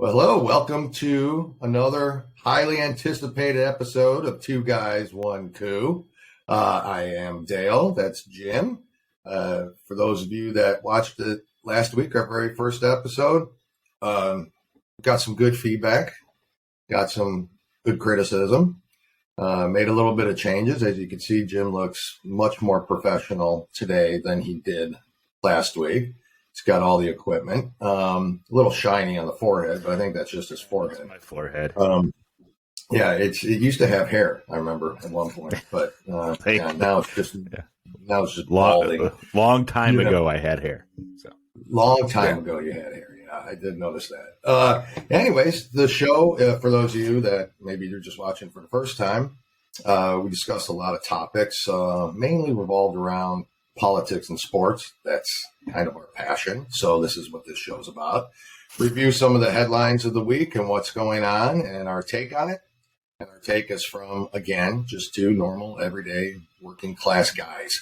Well, hello. Welcome to another highly anticipated episode of Two Guys, One Coup. I am Dale. That's Jim. For those of you that watched it last week, our very first episode, got some good feedback, got some good criticism, made a little bit of changes. As you can see, Jim looks much more professional today than he did last week. He's got all the equipment. A little shiny on the forehead, but I think that's just his forehead. That's my forehead. Yeah, it used to have hair. I remember at one point, but now it's just balding. Long time ago, I had hair. So long time ago, you had hair. Yeah, I did notice that. Anyways, the show for those of you that maybe you're just watching for the first time, we discussed a lot of topics, mainly revolved around politics and sports. That's kind of our passion. So this is what this show's about. Review some of the headlines of the week and what's going on and our take on it. And our take is from, again, just two normal, everyday, working class guys,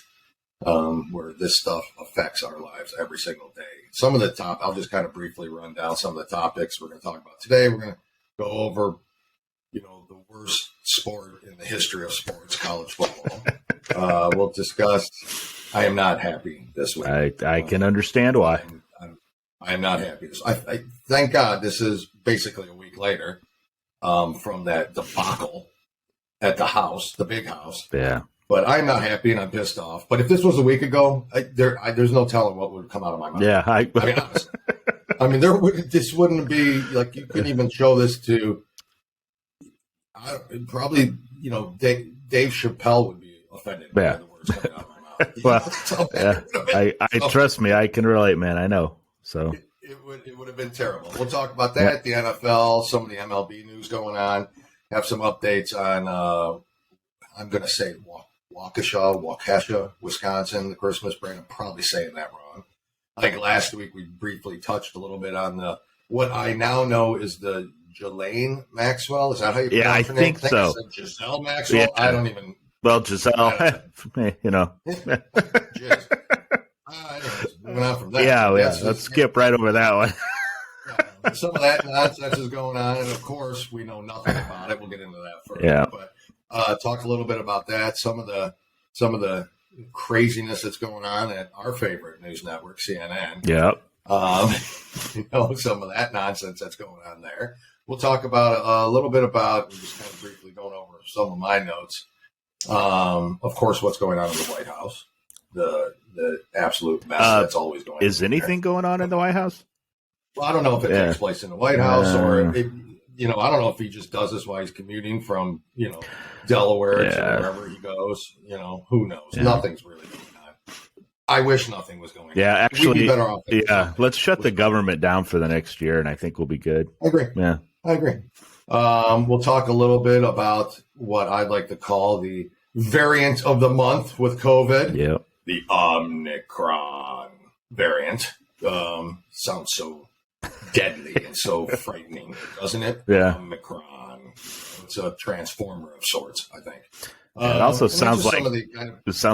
where this stuff affects our lives every single day. Some of the I'll just kind of briefly run down some of the topics we're going to talk about today. We're going to go over, the worst sport in the history of sports, college football. We'll discuss. I am not happy this week. I can understand why. I am not happy. I thank God this is basically a week later from that debacle at the house, the big house. Yeah. But I'm not happy and I'm pissed off. But if this was a week ago, there's no telling what would come out of my mouth. Yeah. I mean, honestly. This wouldn't be like you couldn't even show this to. Probably, Dave Chappelle would be offended by the words coming out of my mouth. Well, yeah. Trust me, I can relate, man. I know. So it would have been terrible. We'll talk about that, the NFL, some of the MLB news going on, have some updates on, I'm going to say Waukesha, Wisconsin, the Christmas break. I'm probably saying that wrong. I think last week we briefly touched a little bit on what I now know is the Ghislaine Maxwell. Is that how you pronounce her name? I think so. Giselle Maxwell? Yeah. I don't even. Well, Giselle, Moving on from that. Yeah. Let's skip right over that one. Some of that nonsense is going on, and of course, we know nothing about it. We'll get into that further. Yeah. But talk a little bit about that. Some of the craziness that's going on at our favorite news network, CNN. Yep. Some of that nonsense that's going on there. We'll talk about a little bit about, just kind of briefly going over some of my notes. Of course, what's going on in the White House, the absolute mess that's always going on. Is anything going on in the White House? Well, I don't know if it takes place in the White House or, I don't know if he just does this while he's commuting from, Delaware to wherever he goes. Who knows? Yeah. Nothing's really going on. I wish nothing was going on. Yeah, actually, we'd be better off. Let's shut the government down for the next year, and I think we'll be good. I agree. Yeah. I agree. We'll talk a little bit about what I'd like to call the variant of the month with COVID. Yep. The Omicron variant. Sounds so deadly and so frightening, doesn't it? Yeah. Omicron. It's a transformer of sorts, I think. It also sounds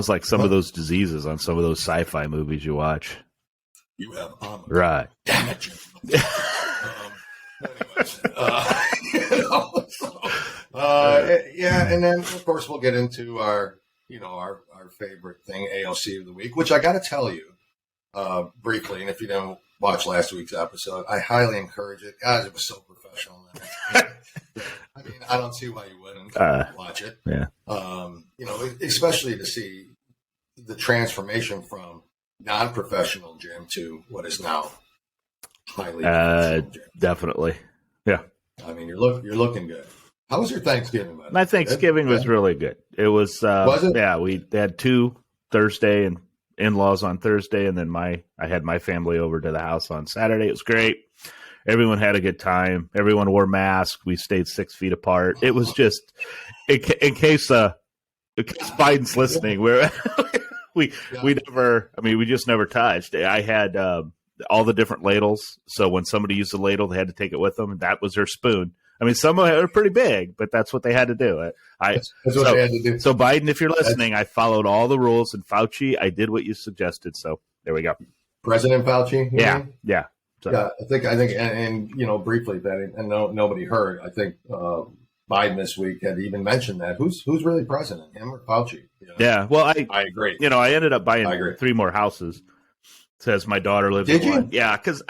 like some of those diseases on some of those sci-fi movies you watch. You have Omicron. Right. Damn it. And then of course we'll get into our favorite thing, AOC of the week, which I got to tell you briefly, and if you didn't watch last week's episode, I highly encourage it. Guys, it was so professional. I mean, I don't see why you wouldn't watch it. Yeah. Especially to see the transformation from non-professional Jim to what is now highly professional Jim. Definitely. Yeah. I mean, you're looking good. How was your Thanksgiving, buddy? My Thanksgiving was really good. It was it? Yeah, we had two Thursday and in-laws on Thursday, and then I had my family over to the house on Saturday. It was great. Everyone had a good time. Everyone wore masks. We stayed 6 feet apart. It was just in case Biden's listening, we just never touched. I had all the different ladles. So when somebody used a ladle, they had to take it with them, and that was their spoon. I mean, some of them are pretty big, but that's what they had to do. That's what they had to do. So Biden, if you're listening, I followed all the rules, and Fauci, I did what you suggested. So there we go. President Fauci? Yeah. So. Yeah, I think, and briefly that, and nobody heard. I think Biden this week had even mentioned that. Who's really president, him or Fauci? Yeah, well, I agree. I ended up buying 3 more houses. Says my daughter lives in one. Yeah, because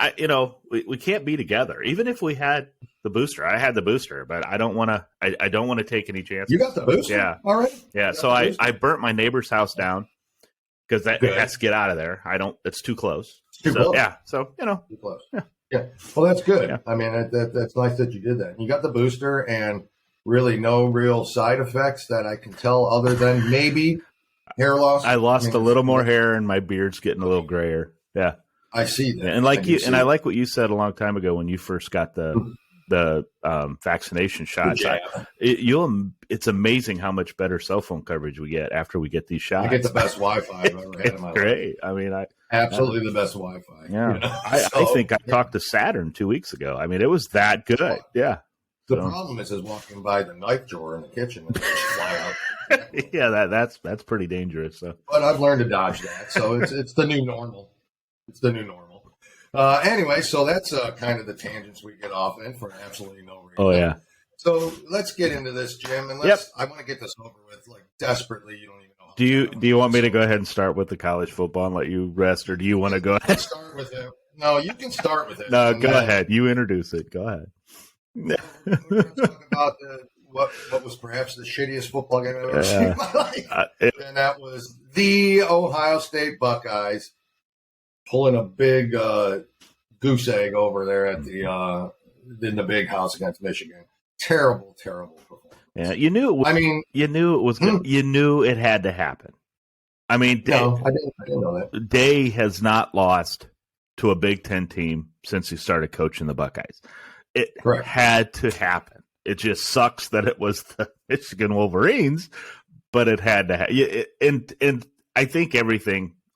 we can't be together. Even if we had the booster, I had the booster, but I don't want to. I don't want to take any chances. You got the booster? Yeah. All right. Yeah. So I burnt my neighbor's house down because that has to get out of there. It's too close. Too close. Yeah. So too close. Yeah. Well, that's good. Yeah. I mean, that's nice that you did that. You got the booster, and really no real side effects that I can tell, other than maybe hair loss. I lost a little more hair, and my beard's getting a little grayer. Yeah, I see that. And I like what you said a long time ago when you first got the vaccination shots. It's amazing how much better cell phone coverage we get after we get these shots. I get the best Wi-Fi I've ever had in my life. Great. I mean, absolutely the best Wi-Fi. Yeah, I think I talked to Saturn 2 weeks ago. I mean, it was that good. Well, yeah. The problem is walking by the knife drawer in the kitchen and just fly out. Yeah, that's pretty dangerous. So, but I've learned to dodge that. So it's the new normal. It's the new normal. Anyway, so that's kind of the tangents we get off in for absolutely no reason. Oh yeah. So let's get into this, Jim, and I want to get this over with desperately. You don't even know. Do you want me to go ahead and start with the college football and let you rest, or do you want to go ahead? Start with it. No, you can start with it. No, go ahead. You introduce it. Go ahead. We're going to talk about what was perhaps the shittiest football game I've ever seen in my life, and that was the Ohio State Buckeyes pulling a big goose egg over there at in the big house against Michigan. Terrible performance. Yeah, you knew it was, you knew it was good. You knew it had to happen. I mean, no, I didn't know that. Day has not lost to a Big Ten team since he started coaching the Buckeyes. It had to happen. It just sucks that it was the Michigan Wolverines, but it had to happen. And I think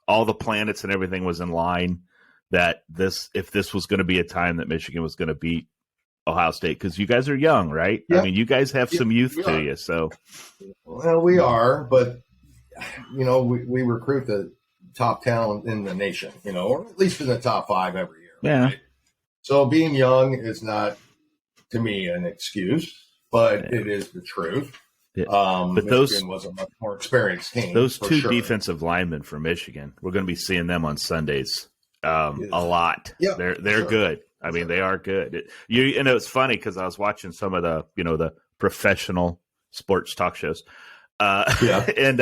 all the planets and everything was in line that if this was going to be a time that Michigan was going to beat Ohio State, because you guys are young, right? Yeah. I mean, you guys have some youth to you. So, well, we are, but we recruit the top talent in the nation, or at least in the top 5 every year. Yeah. Right? So being young is not, to me, an excuse, but it is the truth. Yeah. But Michigan was a much more experienced team. Those 2 defensive linemen for Michigan, we're going to be seeing them on Sundays a lot. Yeah, they're good. I mean, they are good. It's funny because I was watching some of the the professional sports talk shows. And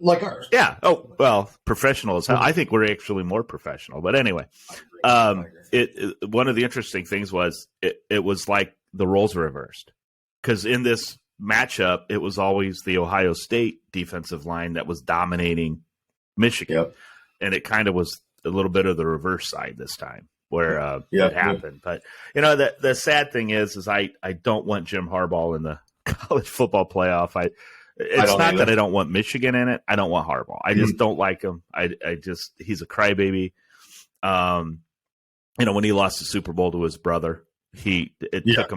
like ours. Yeah. Oh, well, professional is how I think we're actually more professional. But anyway, I agree. One of the interesting things was it was like the roles were reversed, because in this matchup, it was always the Ohio State defensive line that was dominating Michigan. Yep. And it kind of was a little bit of the reverse side this time where it happened. But, the sad thing is I don't want Jim Harbaugh in the college football playoff. It's not that I don't want Michigan in it. I don't want Harbaugh. I just don't like him. He's a crybaby. When he lost the Super Bowl to his brother, took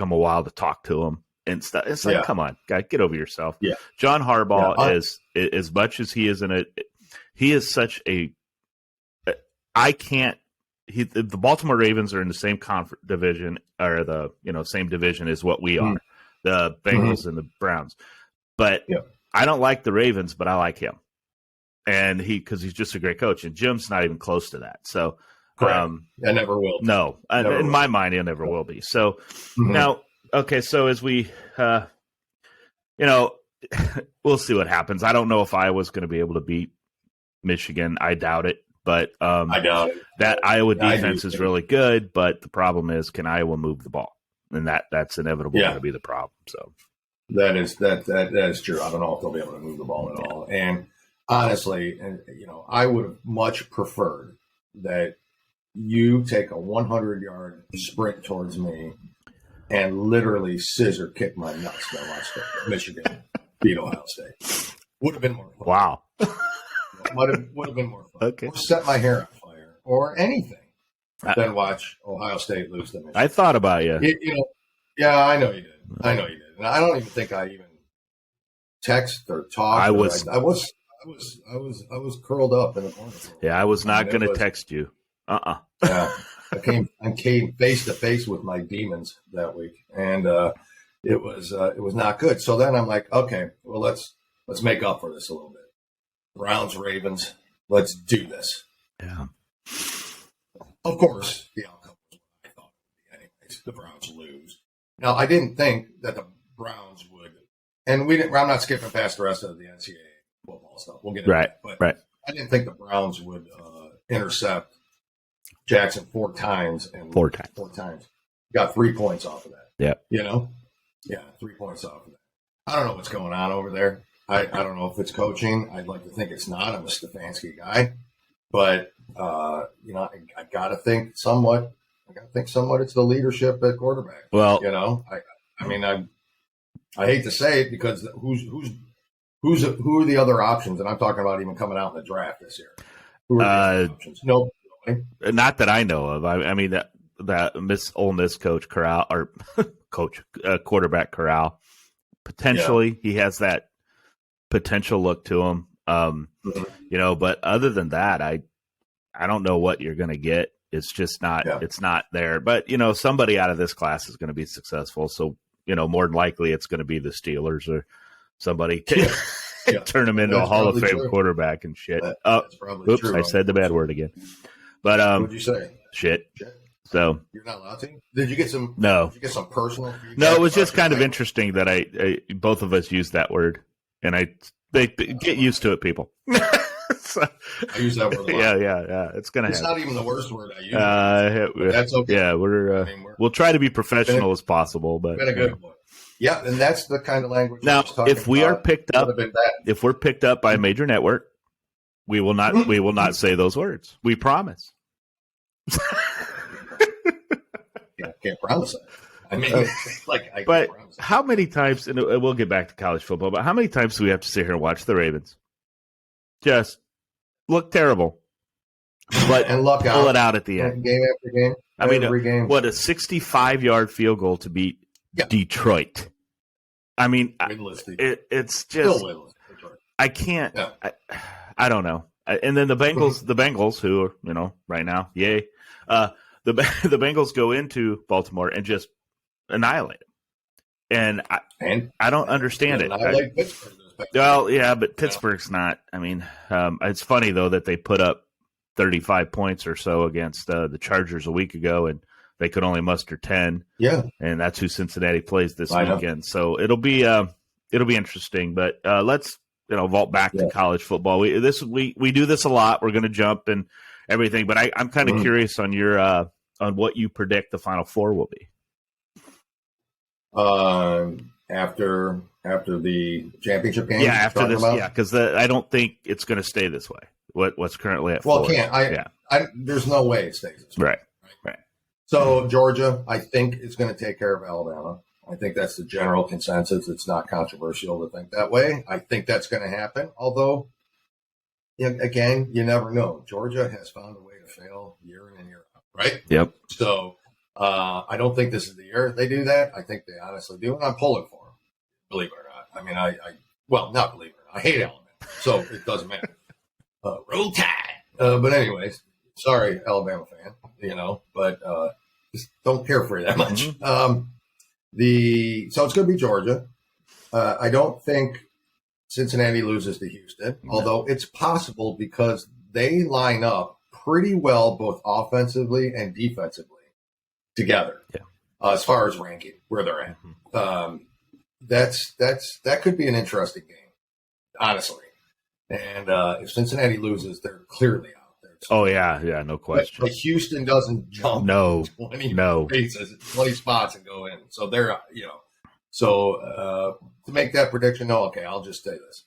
him a while to talk to him and stuff. It's like, come on, guy, get over yourself. Yeah. John Harbaugh is, as much as he is he is such a. The Baltimore Ravens are in the same division, or the same division as what we are, the Bengals and the Browns. But I don't like the Ravens, but I like him, and because he's just a great coach, and Jim's not even close to that. So, I never will. No, in my mind, he never will be. So now, okay, so as we, we'll see what happens. I don't know if Iowa's going to be able to beat Michigan. I doubt it. But I doubt it. That Iowa defense is really good, but the problem is, can Iowa move the ball? And that's inevitably going to be the problem. So that is true. I don't know if they'll be able to move the ball at all. And honestly, I would have much preferred that you take a 100-yard sprint towards me and literally scissor kick my nuts that I watched Michigan beat Ohio State. Would have been more fun. Wow. Would have been more fun. Okay. Or set my hair on fire or anything. Then watch Ohio State lose to Michigan. I thought about you. Yeah, I know you did. And I don't even think I even text or talked. I was curled up in the corner. Yeah, I was not going to text you. Yeah. I came face to face with my demons that week, and it was not good. So then I'm like, okay, well let's make up for this a little bit. Browns, Ravens, let's do this. Yeah. Of course, the outcome was what I thought it would be anyways. The Browns lose. Now, I didn't think that the Browns would, and I'm not skipping past the rest of the NCAA football stuff. We'll get into that. But right. I didn't think the Browns would intercept Jackson four times. Four times. Got 3 points off of that. Yeah. You know? Yeah, 3 points off of that. I don't know what's going on over there. I don't know if it's coaching. I'd like to think it's not. I'm a Stefanski guy. But, you know, I got to think somewhat. It's the leadership at quarterback. Well, you know, I mean, I hate to say it because who are the other options? And I'm talking about even coming out in the draft this year. Who are the other options? No, not that I know of. I mean that Ole Miss coach Corral or quarterback Corral, potentially he has that potential look to him. You know, but other than that, I don't know what you're going to get. It's just not. Yeah. It's not there. But you know, somebody out of this class is going to be successoof. So you know, more than likely, it's going to be the Steelers or somebody turn them into a Hall of Fame quarterback and shit. That's probably true. I said the bad word again. But what'd you say? Shit. So you're not allowed to. Did you get some? No. Did you get some personal? No, it was just kind of interesting that I both of us used that word, and they get used to it, people. So, I use that word a lot. Yeah. It's gonna. It's not even the worst word I use. That's okay. Yeah, we'll try to be professional as possible, but been a good one. Yeah, and that's the kind of language. Now, if we are picked up, if we're picked up by a major network, we will not say those words. We promise. Yeah, I can't promise that. I mean, but how many times? And we'll get back to college football. But how many times do we have to sit here and watch the Ravens just look terrible, but and luck pull it out at the end, game after game? I mean, what a 65-yard field goal to beat Detroit. I mean, it's just I can't. Yeah. I don't know. And then the Bengals, who are, you know, right now, yay, the Bengals go into Baltimore and just annihilate them. And I don't understand it. Well, yeah, but Pittsburgh's not. I mean, it's funny though that they put up 35 points or so against the Chargers a week ago, and they could only muster 10. Yeah, and that's who Cincinnati plays this weekend. So it'll be interesting. But let's vault back to college football. We do this a lot. We're going to jump and everything, but I'm kind of curious on your on what you predict the Final Four will be. After the championship game, after this, because I don't think it's going to stay this way. What's currently at 4? Well, it can't. There's no way it stays this way. Right. So Georgia, I think, is going to take care of Alabama. I think that's the general consensus. It's not controversial to think that way. I think that's going to happen. Although, again, you never know. Georgia has found a way to fail year in and year out, right? Yep. So I don't think this is the year they do that. I think they honestly do, and I'm pulling for them, believe it or not. I mean, not believe it or not. I hate Alabama, so it doesn't matter. Roll Tide. But anyways, sorry, Alabama fan, but just don't care for you that much. Mm-hmm. So it's going to be Georgia. I don't think Cincinnati loses to Houston, although it's possible because they line up pretty well both offensively and defensively together. Yeah. As far as ranking where they're at, that could be an interesting game, honestly. And if Cincinnati loses, they're clearly out there. Oh yeah, no question. But Houston doesn't jump 20 spots and go in, so they're So to make that prediction, I'll just say this: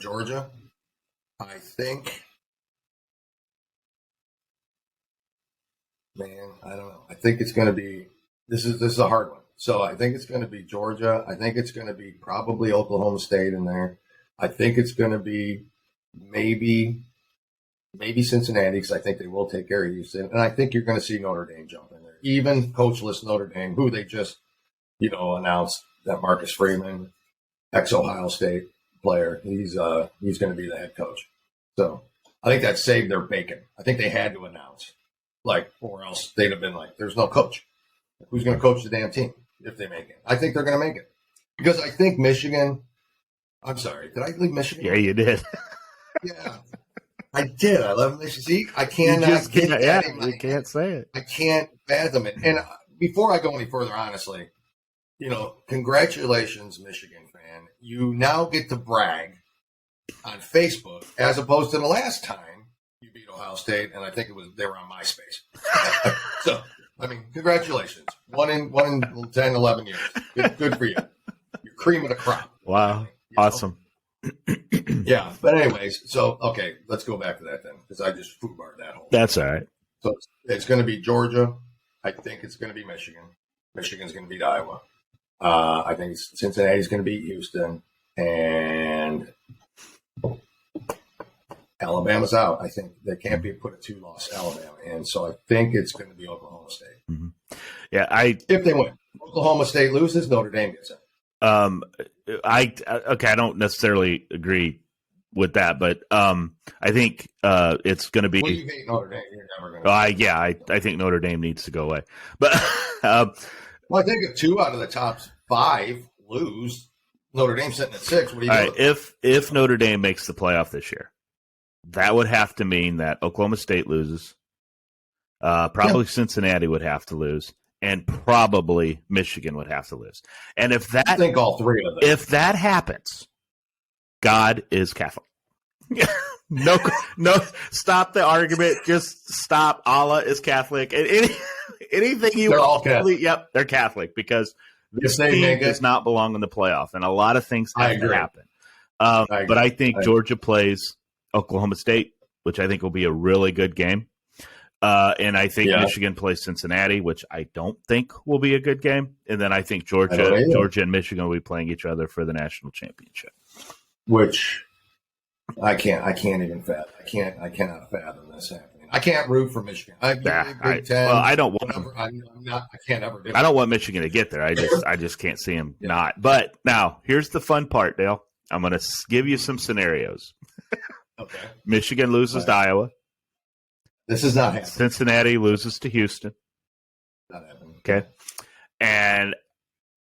Georgia. I think, I don't know. I think it's going to be. This is a hard one. So I think it's going to be Georgia. I think it's going to be probably Oklahoma State in there. I think it's going to be maybe Cincinnati, because I think they will take care of Houston. And I think you're going to see Notre Dame jump in there. Even coachless Notre Dame, who they just, announced that Marcus Freeman, ex-Ohio State player, he's going to be the head coach. So I think that saved their bacon. I think they had to announce, or else they'd have been like, "There's no coach. Who's going to coach the damn team if they make it?" I think they're going to make it because I think Michigan. I'm sorry, did I leave Michigan? Yeah, you did. Yeah, I did. I love Michigan. See, I cannot get that. Yeah, you can't say it. I can't fathom it. And before I go any further, honestly, congratulations, Michigan fan. You now get to brag on Facebook as opposed to the last time you beat Ohio State, and I think they were on MySpace. So, I mean, congratulations. One in 10, 11 years. Good for you. You're cream of the crop. Wow. Awesome. Yeah. But anyways, so, okay, let's go back to that then, because I just foobarred that whole. That's all right. So it's going to be Georgia. I think it's going to be Michigan. Michigan's going to beat Iowa. I think Cincinnati's going to beat Houston. And Alabama's out. I think they can't be put a 2-loss Alabama. And so I think it's going to be Oklahoma State. Mm-hmm. Yeah, if they win. Oklahoma State loses, Notre Dame gets it. I don't necessarily agree with that, but I think it's going to be. Well, you hate Notre Dame. You're never going to. I think Notre Dame needs to go away. But well, I think if 2 out of the top 5 lose, Notre Dame's sitting at 6. What do you do? Right, if Notre Dame makes the playoff this year, that would have to mean that Oklahoma State loses. Probably Cincinnati would have to lose. And probably Michigan would have to lose. And I think all 3 of them. If that happens, God is Catholic. No, stop the argument. Just stop. Allah is Catholic. And anything you they're all Catholic. Yep, they're Catholic because this team does not belong in the playoff, and a lot of things have to happen. But I think Georgia plays Oklahoma State, which I think will be a really good game. And I think Michigan plays Cincinnati, which I don't think will be a good game. And then I think Georgia and Michigan will be playing each other for the national championship. Which I can't even fathom. I cannot fathom this happening. I can't root for Michigan. Big Ten. Well, I don't want. I can't ever do it. I don't want Michigan to get there. I just can't see them not. But now here's the fun part, Dale. I'm going to give you some scenarios. Okay. Michigan loses to Iowa. This is not happening. Cincinnati loses to Houston. Not happening. Okay. And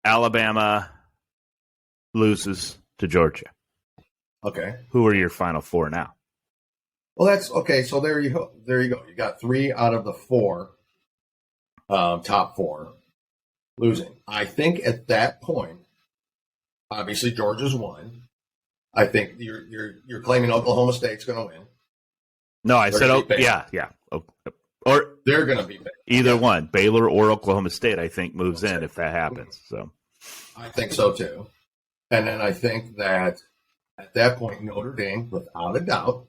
Alabama loses to Georgia. Okay. Who are your final 4 now? Well, that's okay. So there you go. You got 3 out of the 4 top 4 losing. I think at that point, obviously Georgia's won. I think you're claiming Oklahoma State's going to win. No, I said, yeah. Or they're going to be either one, Baylor or Oklahoma State. I think moves in if that happens. So, I think so too. And then I think that at that point, Notre Dame, without a doubt,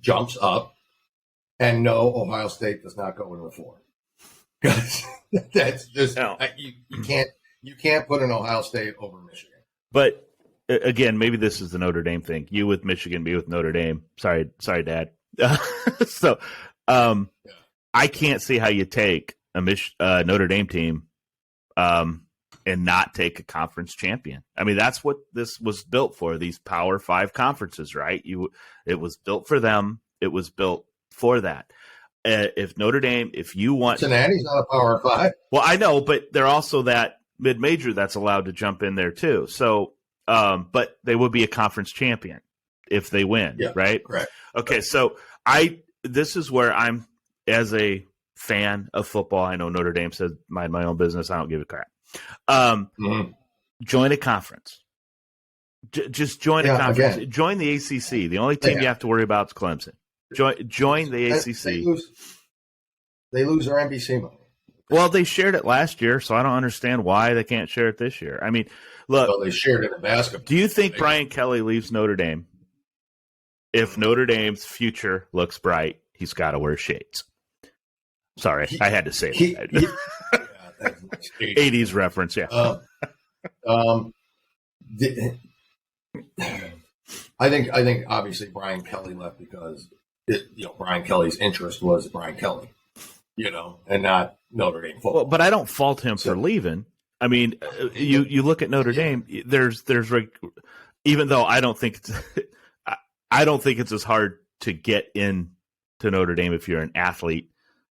jumps up, and no, Ohio State does not go into 4 because that's just you can't put an Ohio State over Michigan. But again, maybe this is the Notre Dame thing. You with Michigan, me with Notre Dame. Sorry, Dad. So I can't see how you take a Notre Dame team and not take a conference champion. I mean, that's what this was built for, these Power 5 conferences, right? It was built for them. It was built for that. If Notre Dame, if you want... Cincinnati's not a Power 5. Well, I know, but they're also that mid-major that's allowed to jump in there too. So, but they would be a conference champion if they win, right? Correct. Okay, so this is where I'm, as a fan of football, I know Notre Dame says mind my own business. I don't give a crap. Join a conference. Just join a conference. Again. Join the ACC. The only team you have to worry about is Clemson. Join the ACC. They lose their NBC money. Well, they shared it last year, so I don't understand why they can't share it this year. I mean, look. Well, they shared it in basketball. Do you think Brian Kelly leaves Notre Dame? If Notre Dame's future looks bright, he's got to wear shades. Sorry, I had to say that. 80s reference, yeah. I think obviously Brian Kelly left because Brian Kelly's interest was Brian Kelly, and not Notre Dame football. Well, but I don't fault him for leaving. I mean, you look at Notre Dame. There's even though I don't think it's as hard to get in to Notre Dame if you're an athlete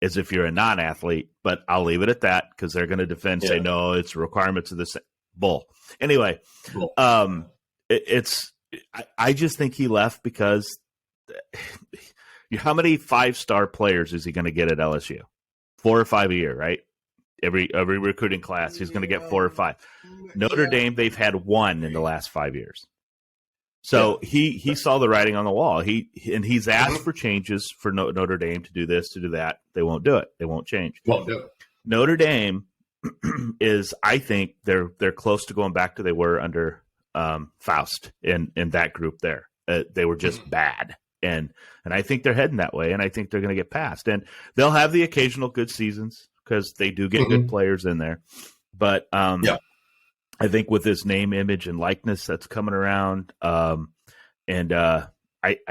as if you're a non-athlete, but I'll leave it at that because they're going to defend, say, no, it's requirements of this bull. Anyway, I just think he left because how many 5-star players is he going to get at LSU? 4 or 5 a year, right? Every recruiting class, he's going to get 4 or 5. Notre Dame, they've had 1 in the last 5 years. So he saw the writing on the wall. He's asked for changes for Notre Dame to do this, to do that. They won't do it. They won't change. Won't do it. Notre Dame is, I think, they're close to going back to they were under Faust in that group there. They were just bad. And I think they're heading that way, and I think they're going to get past. And they'll have the occasional good seasons because they do get good players in there. But I think with this name, image, and likeness that's coming around, I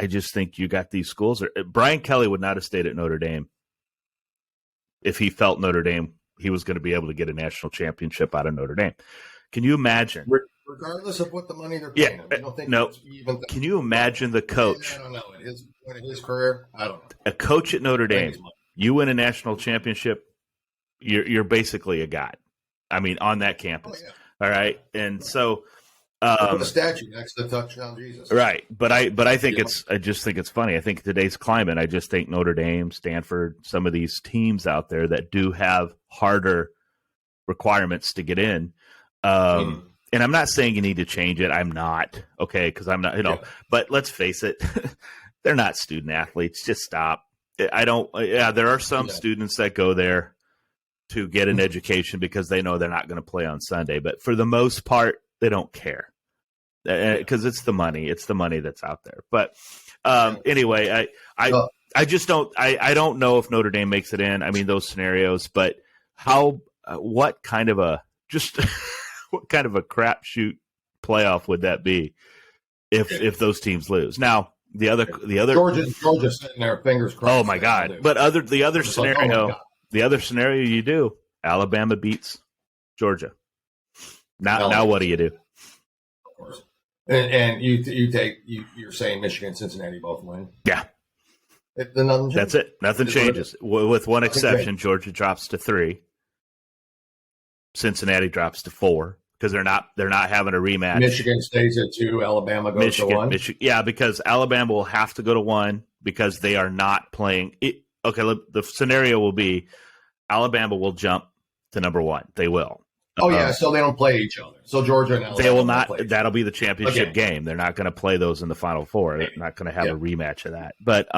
just think you got these schools. Brian Kelly would not have stayed at Notre Dame if he felt Notre Dame, he was going to be able to get a national championship out of Notre Dame. Can you imagine? Regardless of what the money they're paying him. I don't think even can you imagine the coach? I don't know. At his point in his career, I don't know. A coach at Notre Dame, you win a national championship, you're basically a god. I mean, on that campus. Oh, yeah. All right. And so put a statue next to the touchdown Jesus. Right. But I think I just think it's funny. I think today's climate, I just think Notre Dame, Stanford, some of these teams out there that do have harder requirements to get in. And I'm not saying you need to change it. I'm not. Okay. Cause I'm not, but let's face it. They're not student athletes. Just stop. There are some students that go there to get an education because they know they're not going to play on Sunday. But for the most part, they don't care because it's the money. It's the money that's out there. But anyway, I just don't. I don't know if Notre Dame makes it in. I mean, those scenarios. But what kind of a crapshoot playoff would that be if those teams lose? Now the other Georgia's sitting there, fingers crossed. Oh my God! But the other scenario. The other scenario you do, Alabama beats Georgia. Now what do you do? Of course. And you're saying Michigan and Cincinnati both win? Yeah. That's it. Nothing changes. With one exception, Georgia drops to 3. Cincinnati drops to 4 because they're not having a rematch. Michigan stays at 2, Alabama goes to 1. Yeah, because Alabama will have to go to 1 because they are not playing it. Okay, the scenario will be Alabama will jump to number 1. They will. Oh, yeah, so they don't play each other. So Georgia and Alabama they will not. That'll be the championship game. They're not going to play those in the Final Four. They're not going to have a rematch of that. But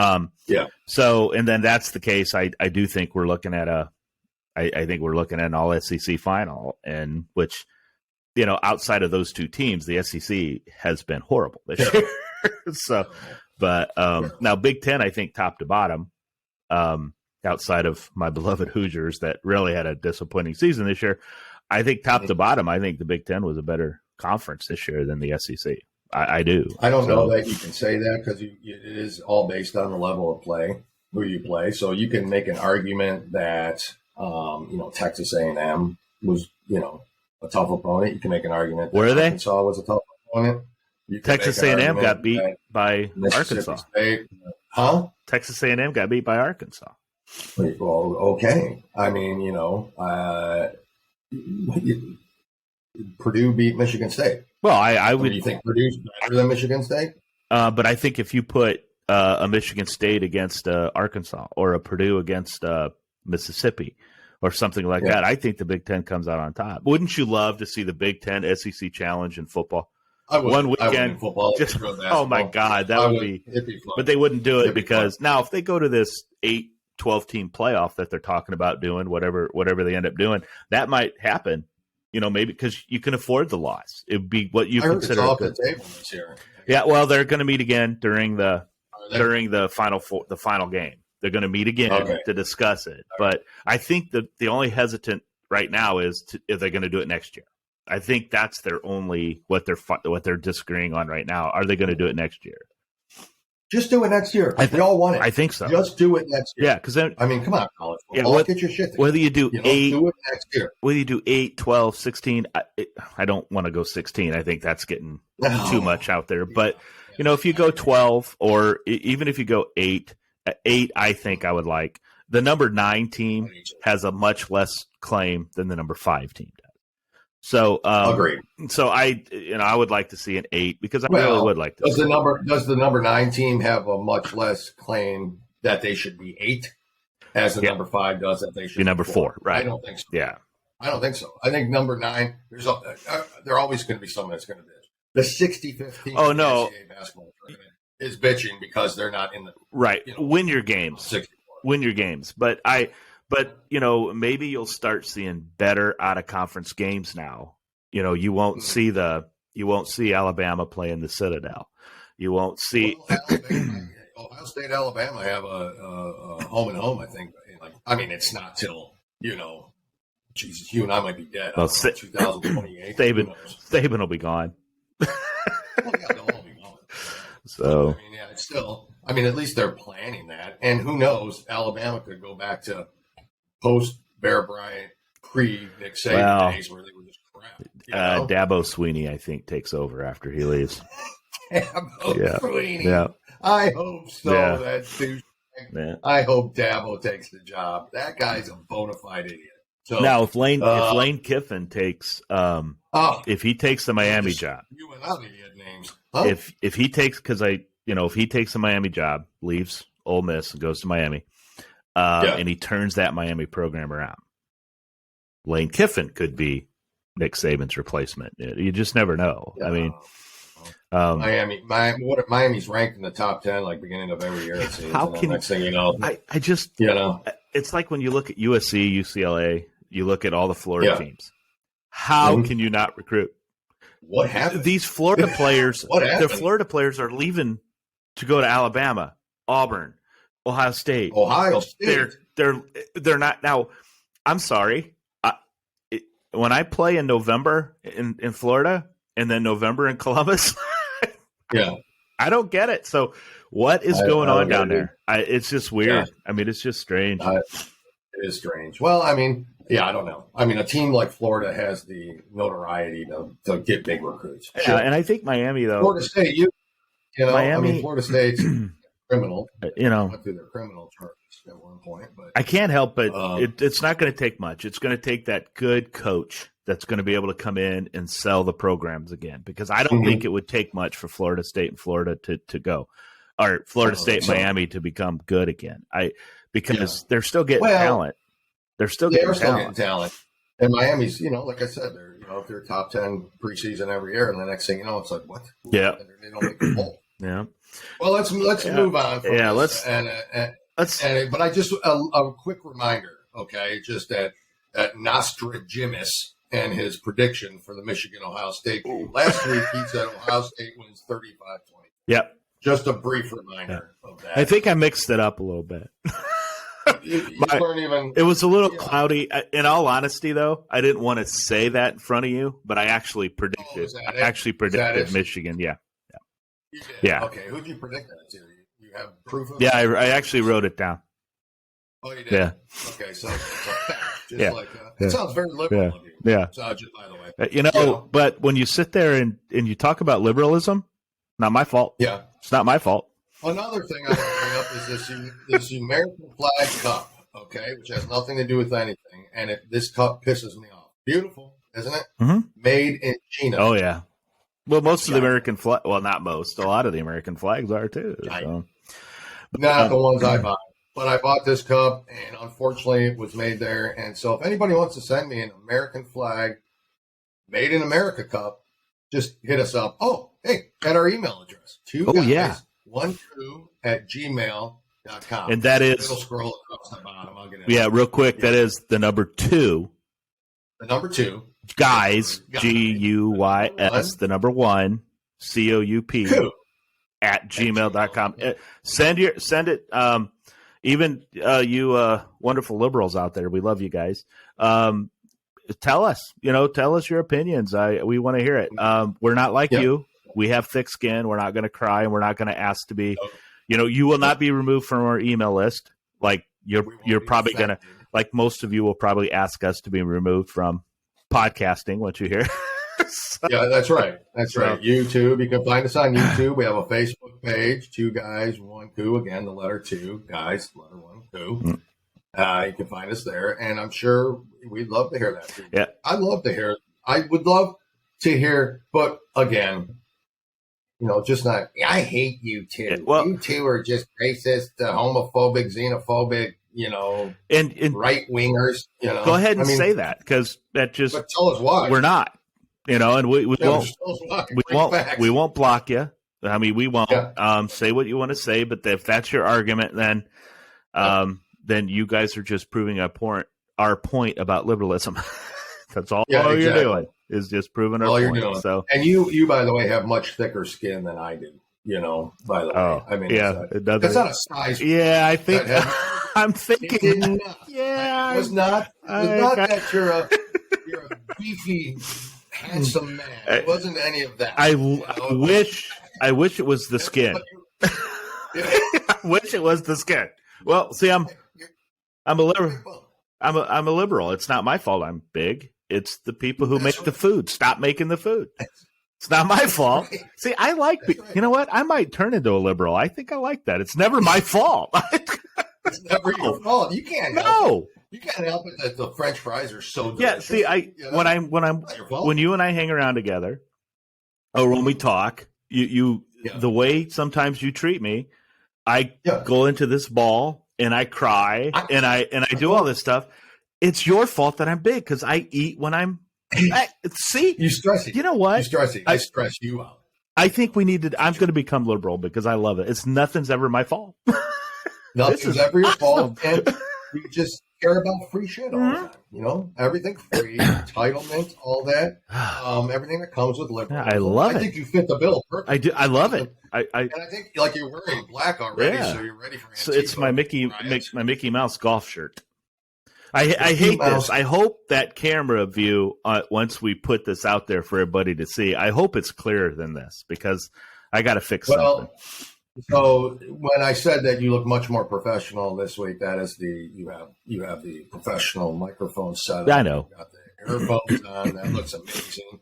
so and then that's the case. I do think we're looking at I think we're looking at an all SEC final, and which outside of those 2 teams, the SEC has been horrible this year. So, but now Big Ten, I think top to bottom. Outside of my beloved Hoosiers that really had a disappointing season this year, I think top to bottom, I think the Big Ten was a better conference this year than the SEC. I do. I don't know that you can say that because it is all based on the level of play, who you play. So you can make an argument that, Texas A&M was, a tough opponent. You can make an argument that Arkansas was a tough opponent. Texas A&M got beat by Arkansas. State, huh? Texas A&M got beat by Arkansas. Well, okay. I mean, Purdue beat Michigan State. Well, I would. Do you think Purdue's better than Michigan State? But I think if you put a Michigan State against Arkansas or a Purdue against Mississippi or something like that, I think the Big Ten comes out on top. Wouldn't you love to see the Big Ten SEC challenge in football? One weekend, football. Oh my God, that would be. But they wouldn't do it because now if they go to this 8-12 team playoff that they're talking about doing, whatever they end up doing, that might happen. Maybe because you can afford the loss. It would be what you consider off the table this year. Yeah, well, they're going to meet again during the final game. They're going to meet again to discuss it. But I think that the only hesitant right now is if they're going to do it next year. I think that's their only what they're disagreeing on right now. Are they going to do it next year? Just do it next year. We all want it. I think so. Just do it next year. Yeah, because come on, college football. Get your shit together. Whether you do 8, do it next year. Whether you do 8, 12, 16, I don't want to go 16. I think that's getting too much out there. But if you go 12 or even if you go 8, 8, I think I would like. The number 9 team has a much less claim than the number 5 team does. So, agreed. So I would like to see an 8 because I really would like to. Does the number 9 team have a much less claim that they should be 8 as the number 5 does that they should be number 4? Right? I don't think so. Yeah, I don't think so. I think number 9. There always going to be someone that's going to bitch. The 65th team. Oh no, in the NCAA basketball tournament is bitching because they're not in the right. Win your games. 64. Win your games, but maybe you'll start seeing better out of conference games now. You won't see Alabama playing the Citadel. You won't see Ohio State, Alabama have a home and home. I think. It's not till Jesus, you and I might be dead. 2028. Saban will be gone. Well, yeah, they'll all be gone. So it's still. At least they're planning that, and who knows? Alabama could go back to post Bear Bryant, pre Nick Saban days where they were just crap. Dabo Sweeney, I think, takes over after he leaves. Dabo Sweeney. Yeah. I hope so. Yeah. That douche. Yeah. I hope Dabo takes the job. That guy's a bona fide idiot. So now, if Lane Kiffin takes, if he takes the Miami job, you and I idiot names. Huh? If he takes, if he takes the Miami job, leaves Ole Miss and goes to Miami, and he turns that Miami program around, Lane Kiffin could be Nick Saban's replacement. You just never know. Yeah. Miami's ranked in the top 10, like beginning of every year. It seems. Next thing you know, I just it's like when you look at USC, UCLA, you look at all the Florida teams. How can you not recruit? What happened? These Florida players, the Florida players are leaving to go to Alabama, Auburn, Ohio State. They're not now. I'm sorry. When I play in November in Florida and then November in Columbus, I don't get it. So what is going on down there? It's just weird. Yeah. It's just strange. It is strange. Well, I don't know. A team like Florida has the notoriety to get big recruits. Yeah, and I think Miami, though. Florida State, Miami, Florida State's criminal. Went through their criminal charges at one point. But I can't help but it's not going to take much. It's going to take that good coach that's going to be able to come in and sell the programs again, because I don't think it would take much for Florida State and Florida to go, or Florida State and Miami to become good again. Because they're still getting talent. They're still getting talent. And Miami's, like I said, they're top 10 preseason every year, and the next thing you know, it's like, what? Yeah. They don't make the bowl. Yeah. Well, let's move on. From this. Let's. But I just a quick reminder, okay? Just that Nostradamus and his prediction for the Michigan-Ohio State game. Last week, he said Ohio State wins 35-20. Yep. Just a brief reminder of that. I think I mixed it up a little bit. It was a little cloudy. In all honesty, though, I didn't want to say that in front of you, but I actually predicted. Michigan. Yeah. Yeah. Okay. Who'd you predict that to? You have proof of? Yeah, I actually wrote it down. Oh, you did. Yeah. Okay, so it sounds very liberal of you. Yeah. So, just by the way, but when you sit there and you talk about liberalism, not my fault. Yeah, it's not my fault. Another thing I want to bring up is this American flag cup, okay, which has nothing to do with anything, and this cup pisses me off. Beautiful, isn't it? Mm-hmm. Made in China. Oh yeah. Well, most of the American flag. Well, not most. A lot of the American flags are too. So. Not the ones I bought, but I bought this cup, and unfortunately, it was made there. And so, if anybody wants to send me an American flag made in America cup, just hit us up. Oh, hey, at our email address. 2guys12@gmail.com. And that is. It'll scroll across the bottom. I'll get it. Yeah, real quick. That is the number 2. The number 2. Guys, GUYS, the number 1, COUP, at gmail.com. Send it. Even you wonderful liberals out there, we love you guys. Tell us your opinions. We want to hear it. We're not like you. We have thick skin. We're not going to cry, and we're not going to ask to be. You will not be removed from our email list. Like you're probably going to, like most of you will probably ask us to be removed from podcasting once you hear. Yeah, that's right. That's right. YouTube. You can find us on YouTube. We have a Facebook page, 2 Guys, 1 Coup. Again, the letter 2 Guys, letter 1 Coup. You can find us there, and I'm sure we'd love to hear that. Yeah, I'd love to hear. I would love to hear, but again, just not. I hate you two. Yeah, well, you two are just racist, homophobic, xenophobic. And right wingers. Go ahead and say that, because that just. But tell us why. We're not. And we won't block you. I mean, we won't say what you want to say, but if that's your argument, then you guys are just proving our point about liberalism. That's all you're doing, is just proving our point. You're doing. So, and you, by the way, have much thicker skin than I do. By the way, I mean, it's not a size. Yeah, I think I'm thinking. Yeah, it was not that you're a beefy, handsome man. It wasn't any of that. I wish it was the skin. I wish it was the skin. Well, see, I'm a liberal. I'm a liberal. It's not my fault I'm big. It's the people who make the food. Stop making the food. It's not my fault. Right. See, I like. You know what? I might turn into a liberal. I think I like that. It's never my fault. It's never your fault. You can't. No. You can't help it that the French fries are so delicious. Yeah. See, when you and I hang around together, or when we talk, the way sometimes you treat me, I go into this ball and I cry and I do all this stuff. It's your fault that I'm big, because I eat when I'm. See, you stress it. You know what? You stress it. I stress you out. I think we need to. I'm going to become liberal because I love it. Nothing's ever my fault. Nothing's ever your fault, and you just care about free shit all the time. Everything free, entitlement, all that, everything that comes with liberalism. I love it. I think you fit the bill perfectly. I do. I love it. And I think you're wearing black already, so you're ready for. So it's my Mickey Mouse golf shirt. I hate this. I hope that camera view, once we put this out there for everybody to see, I hope it's clearer than this, because I got to fix something. So when I said that you look much more professional this week, that is you have the professional microphone set up. I know. You got the earphones on. That looks amazing.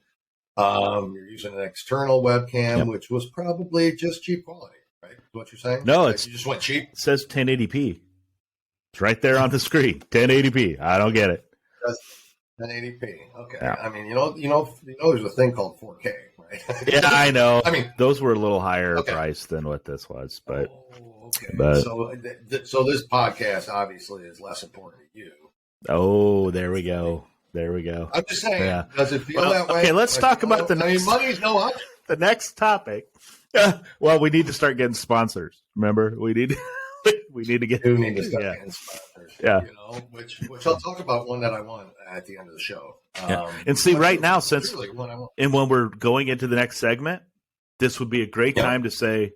You're using an external webcam, which was probably just cheap quality, right? Is what you're saying? No, you just went cheap. It says 1080p. It's right there on the screen. 1080p. I don't get it. 1080p. Okay. Yeah. I mean, there's a thing called 4K, right? Yeah, I know. I mean, those were a little higher price than what this was, but. Okay. But, so this podcast obviously is less important to you. Oh, there we go. I'm just saying. Yeah. Does it feel that way? Okay, let's talk about the next. Money's no option. The next topic. Well, we need to start getting sponsors. Remember, we need to get. We need to start getting sponsors. Yeah. Which I'll talk about one that I want at the end of the show. And see, right now, when we're going into the next segment, this would be a great time to say,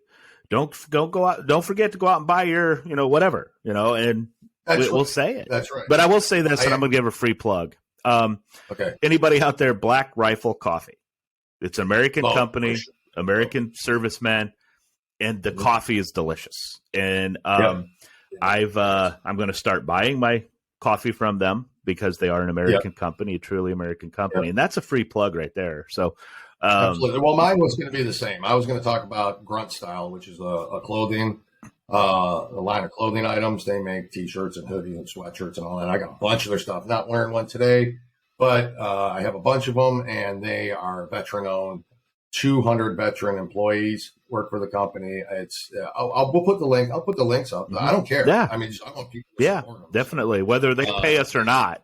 don't go out. Don't forget to go out and buy your, whatever, and we'll say it. That's right. But I will say this, and I'm going to give a free plug. Okay. Anybody out there, Black Rifle Coffee. It's an American company, American servicemen, and the coffee is delicious. And I'm going to start buying my coffee from them, because they are an American company, a truly American company. And that's a free plug right there. So, absolutely. Well, mine was going to be the same. I was going to talk about Grunt Style, which is a line of clothing items. They make T-shirts and hoodies and sweatshirts and all that. I got a bunch of their stuff. Not wearing one today, but I have a bunch of them, and they are veteran-owned. 200 veteran employees work for the company. It's we'll put the link. I'll put the links up. I don't care. Yeah. I mean, I want people to support them. Definitely. Whether they pay us or not,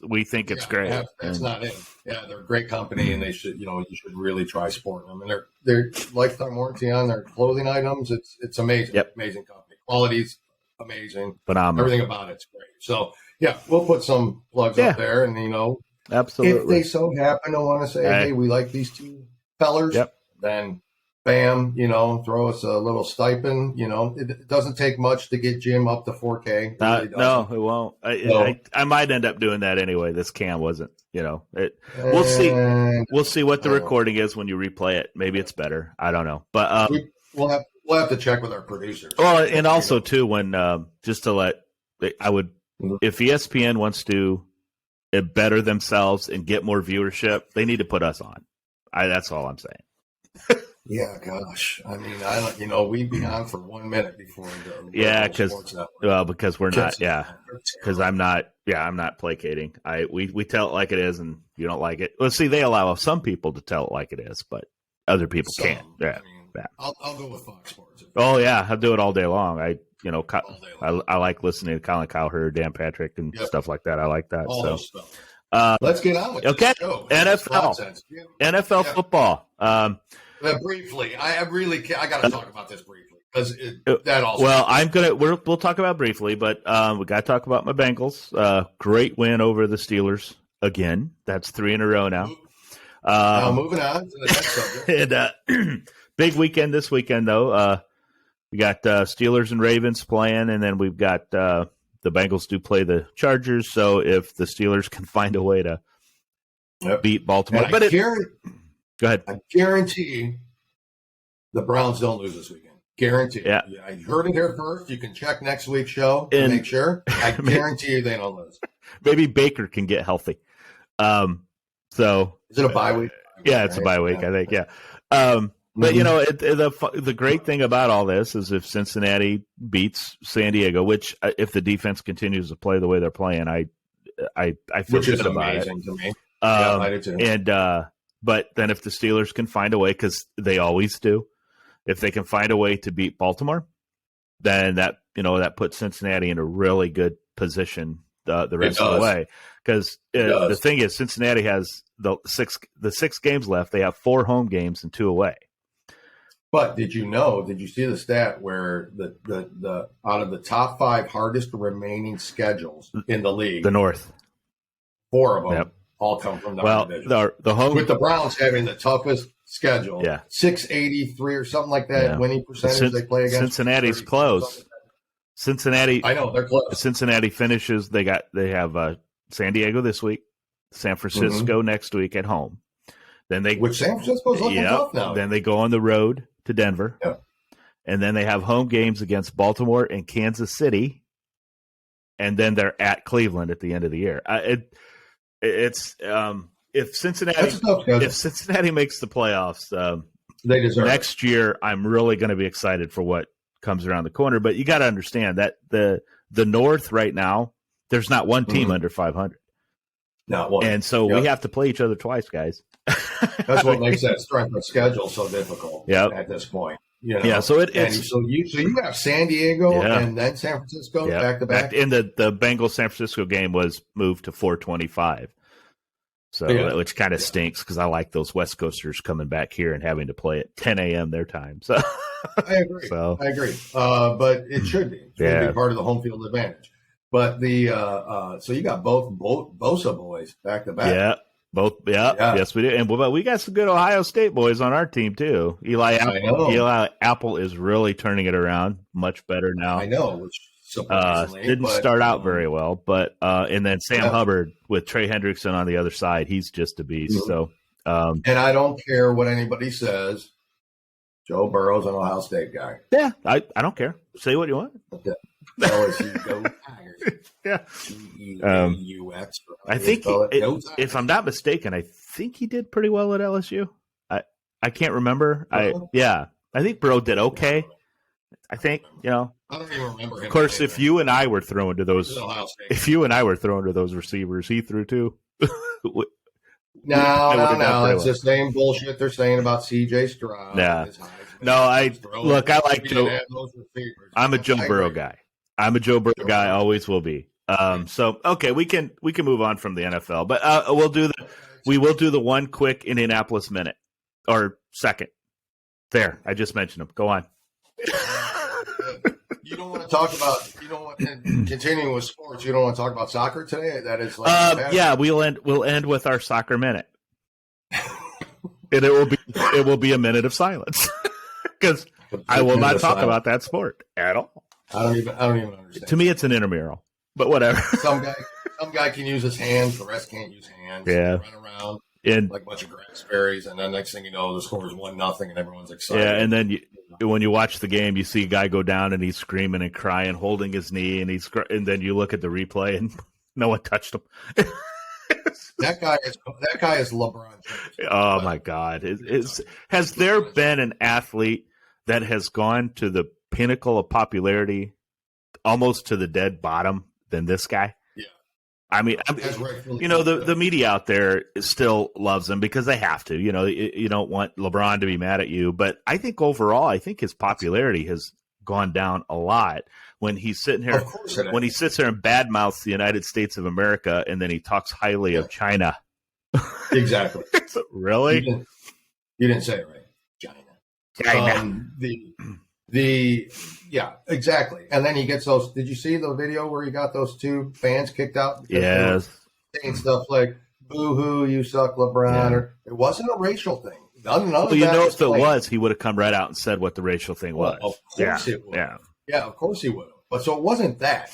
we think it's great. It's not it. Yeah, they're a great company, and they should, you should really try supporting them. And they're lifetime warranty on their clothing items. It's amazing. Yep. Amazing company. Quality's amazing. Phenomenal. Everything about it's great. So yeah, we'll put some plugs up there, and absolutely. If they so happen to want to say, hey, we like these two fellers, then bam, throw us a little stipend. It doesn't take much to get Jim up to 4K. No, it won't. I might end up doing that anyway. This cam wasn't, we'll see. We'll see what the recording is when you replay it. Maybe it's better. I don't know, but we'll have to check with our producers. Well, and also too, when just to let, if ESPN wants to better themselves and get more viewership, they need to put us on. That's all I'm saying. Yeah, gosh. I mean, we'd be on for 1 minute before the because we're not, because I'm not placating. We tell it like it is, and you don't like it. Well, see, they allow some people to tell it like it is, but other people can't. Yeah, I'll go with Fox Sports. Oh yeah, I'll do it all day long. I like listening to Colin Cowherd, Dan Patrick, and stuff like that. I like that. Let's get on with this show. NFL football. Briefly, I got to talk about this briefly because that also. Well, we'll talk about briefly, but we got to talk about my Bengals. Great win over the Steelers again. That's 3 in a row now. Moving on to the next subject. And big weekend this weekend though. We got Steelers and Ravens playing, and then we've got the Bengals do play the Chargers. So if the Steelers can find a way to beat Baltimore, go ahead. I guarantee the Browns don't lose this weekend. Guarantee. Yeah. I heard it here first. You can check next week's show to make sure. I guarantee you they don't lose. Maybe Baker can get healthy. So is it a bye week? Yeah, it's a bye week, I think. Yeah. But the great thing about all this is if Cincinnati beats San Diego, which if the defense continues to play the way they're playing, I feel good about it. To me. I do too. And but then if the Steelers can find a way, because they always do, if they can find a way to beat Baltimore, then that puts Cincinnati in a really good position the rest of the way. Because the thing is, Cincinnati has the six games left. They have 4 home games and 2 away. But did you see the stat where the out of the top 5 hardest remaining schedules in the league, the North, 4 of them all come from the division. The home, with the Browns having the toughest schedule, 683 or something like that winning percentage they play against. Cincinnati's close. Cincinnati, I know they're close. Cincinnati finishes. They have San Diego this week, San Francisco next week at home. Then which San Francisco's looking tough now. Then they go on the road to Denver, and then they have home games against Baltimore and Kansas City, and then they're at Cleveland at the end of the year. If Cincinnati makes the playoffs, they deserve next year. I'm really going to be excited for what comes around the corner. But you got to understand that the North right now, there's not one team under 500. Not one, and so we have to play each other twice, guys. That's what makes that strength of schedule so difficult at this point. Yeah, so you have San Diego and then San Francisco back to back. And the Bengals San Francisco game was moved to 4:25. So which kind of stinks because I like those West Coasters coming back here and having to play at 10 a.m. their time. So I agree. But it should be. It should be part of the home field advantage. But so you got both Bosa boys back to back. Yeah. Both, yes, we do, and but we got some good Ohio State boys on our team too. Eli Apple is really turning it around, much better now. I know, which surprisingly didn't start out very well, but and then Sam Hubbard with Trey Hendrickson on the other side, he's just a beast. So, and I don't care what anybody says. Joe Burrow's an Ohio State guy. Yeah, I don't care. Say what you want. LSU go Tigers. I think if I'm not mistaken, I think he did pretty well at LSU. I can't remember. I think Burrow did okay. I think I don't even remember him. Of course, if you and I were throwing to those, receivers, he threw too. No. It's the same bullshit they're saying about C.J. Stroud. Yeah. I like Joe. I'm a Joe Burrow guy. Always will be. So okay, we can move on from the NFL, but we will do the one quick Indianapolis minute or second. There, I just mentioned them. Go on. You don't want to talk about. Continuing with sports. You don't want to talk about soccer today. That is. We'll end with our soccer minute, and it will be a minute of silence because I will not talk about that sport at all. I don't even understand. To me, it's an intramural, but whatever. Some guy can use his hands. The rest can't use hands. Yeah, run around like a bunch of grass berries, and then next thing you know, the score is 1-0, and everyone's excited. Yeah, and then when you watch the game, you see a guy go down, and he's screaming and crying, holding his knee, and then you look at the replay, and no one touched him. That guy is LeBron James. Oh my God! Has there been an athlete that has gone to the pinnacle of popularity, almost to the dead bottom, than this guy? Yeah. I mean, the media out there still loves him because they have to. You don't want LeBron to be mad at you, but I think overall, his popularity has gone down a lot when he's sitting here. When he sits there and badmouths the United States of America, and then he talks highly of China. Exactly. Really? You didn't say it right. China. Yeah, exactly. And then he gets those. Did you see the video where he got those two fans kicked out? Yes. Saying stuff like, boo hoo, you suck, LeBron. Yeah. Or it wasn't a racial thing. None of if it was, he would have come right out and said what the racial thing was. Of course it would. Yeah, of course he would have. But so it wasn't that.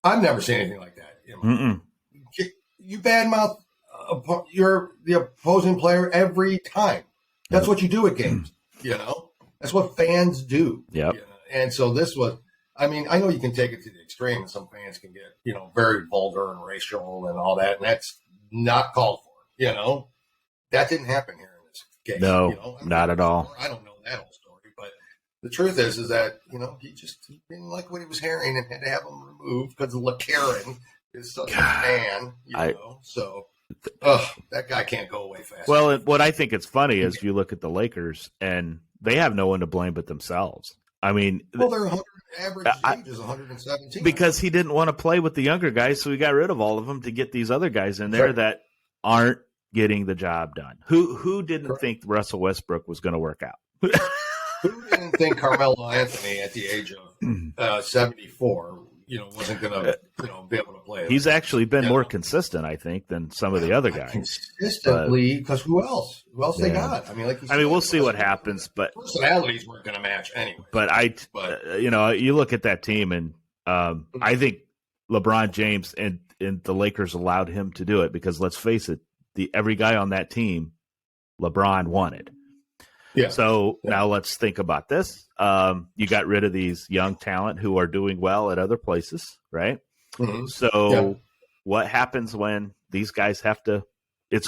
I've never seen anything like that. You badmouth the opposing player every time. That's what you do at games. That's what fans do. Yep. And so this was, I know you can take it to the extreme, and some fans can get, very vulgar and racial and all that, and that's not called for. That didn't happen here in this case. No, not at all. I don't know that whole story, but the truth is that, he didn't like what he was hearing and had to have him removed because LeCarron is such a fan, so that guy can't go away fast. Well, what I think is funny is you look at the Lakers and they have no one to blame but themselves. Their average age is 117. Because he didn't want to play with the younger guys, so he got rid of all of them to get these other guys in there that aren't getting the job done. Who didn't think Russell Westbrook was going to work out? Who didn't think Carmelo Anthony at the age of 74, wasn't going to, be able to play? He's actually been more consistent, I think, than some of the other guys. Consistently, because who else? Who else they got? We'll see what happens, but personalities weren't going to match anyway. But you look at that team, and I think LeBron James and the Lakers allowed him to do it because let's face it, every guy on that team, LeBron wanted. Yeah. So now let's think about this. You got rid of these young talent who are doing well at other places, right? Mm-hmm. So what happens when these guys have to? You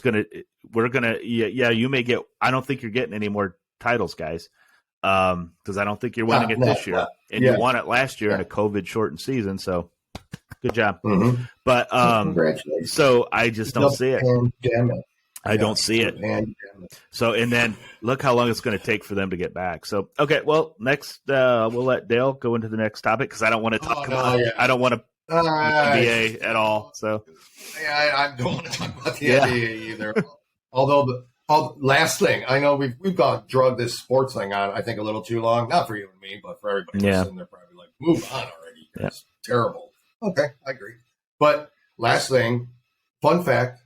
may get. I don't think you're getting any more titles, guys, because I don't think you're winning it this year, and you won it last year in a COVID shortened season. So good job. Mm-hmm. But congratulations. So I just don't see it. Damn it. I don't see it. So, and then look how long it's going to take for them to get back. So, okay, well, next we'll let Dale go into the next topic because I don't want to talk about. I don't want to NBA at all. So, I don't want to talk about the NBA either. Although last thing, I know we've drug this sports thing on. I think a little too long. Not for you and me, but for everybody else. And they're probably like, move on already. It's terrible. Okay, I agree. But last thing, fun fact.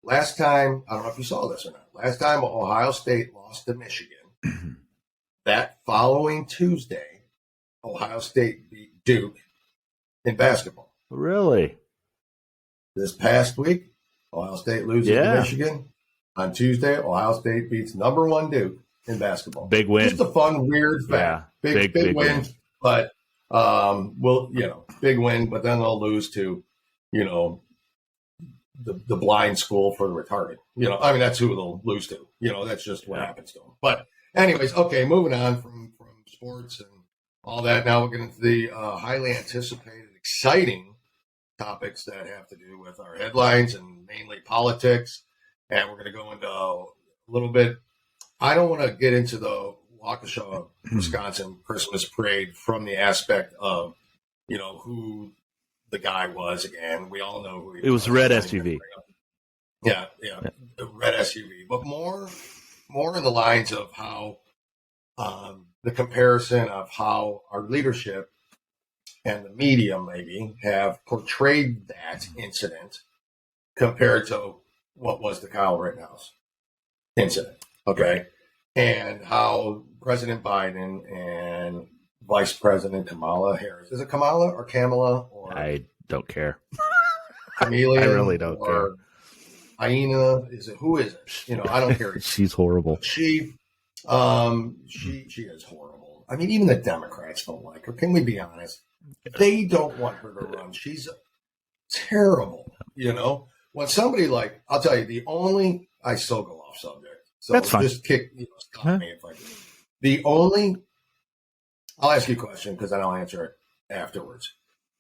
Last time, I don't know if you saw this or not, last time Ohio State lost to Michigan, that following Tuesday, Ohio State beat Duke in basketball. Really? This past week, Ohio State loses to Michigan. On Tuesday, Ohio State beats number 1 Duke in basketball. Big win. Just a fun, weird fact. Big win. But, big win, but then they'll lose to, the blind school for the retarded. That's who they'll lose to. That's just what happens to them. But anyways, okay, moving on from sports and all that. Now we're getting to the highly anticipated, exciting topics that have to do with our headlines and mainly politics. And we're going to go into a little bit. I don't want to get into the Waukesha, Wisconsin Christmas parade from the aspect of, who the guy was again. We all know who he was. It was red SUV. Yeah, the red SUV. But more in the lines of how the comparison of how our leadership and the media maybe have portrayed that incident compared to what was the Kyle Rittenhouse incident. Okay. And how President Biden and Vice President Kamala Harris. Is it Kamala or Kamala? Or I don't care. Chameleon? I really don't care. Aina? Who is it? I don't care. She's horrible. She is horrible. Even the Democrats don't like her. Can we be honest? They don't want her to run. She's terrible. when somebody like, I'll tell you, I still go off subject. So That's fine. Just stop me if I can. I'll ask you a question because then I'll answer it afterwards.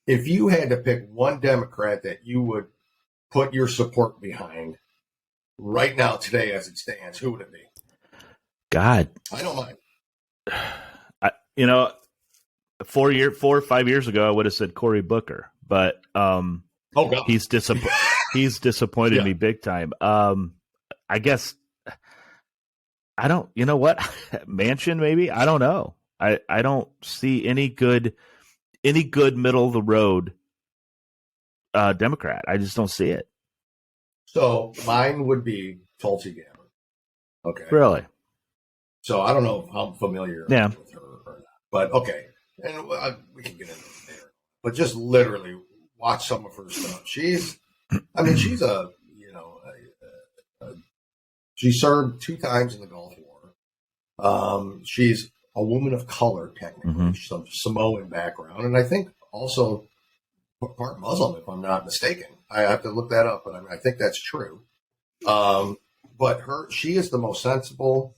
If you had to pick one Democrat that you would put your support behind right now, today, as it stands, who would it be? God. I don't mind. 4 or 5 years ago, I would have said Cory Booker, but oh God, he's disappointed me big time. I guess I don't. You know what? Manchin, maybe. I don't know. I don't see any good middle of the road Democrat. I just don't see it. So mine would be Tulsi Gabbard. Okay. Really? So I don't know how familiar with her or not, but okay. And we can get into it later. But just literally watch some of her stuff. She's she served 2 times in the Gulf War. She's a woman of color, technically, some Samoan background, and I think also part Muslim, if I'm not mistaken. I have to look that up, but I think that's true. But she is the most sensible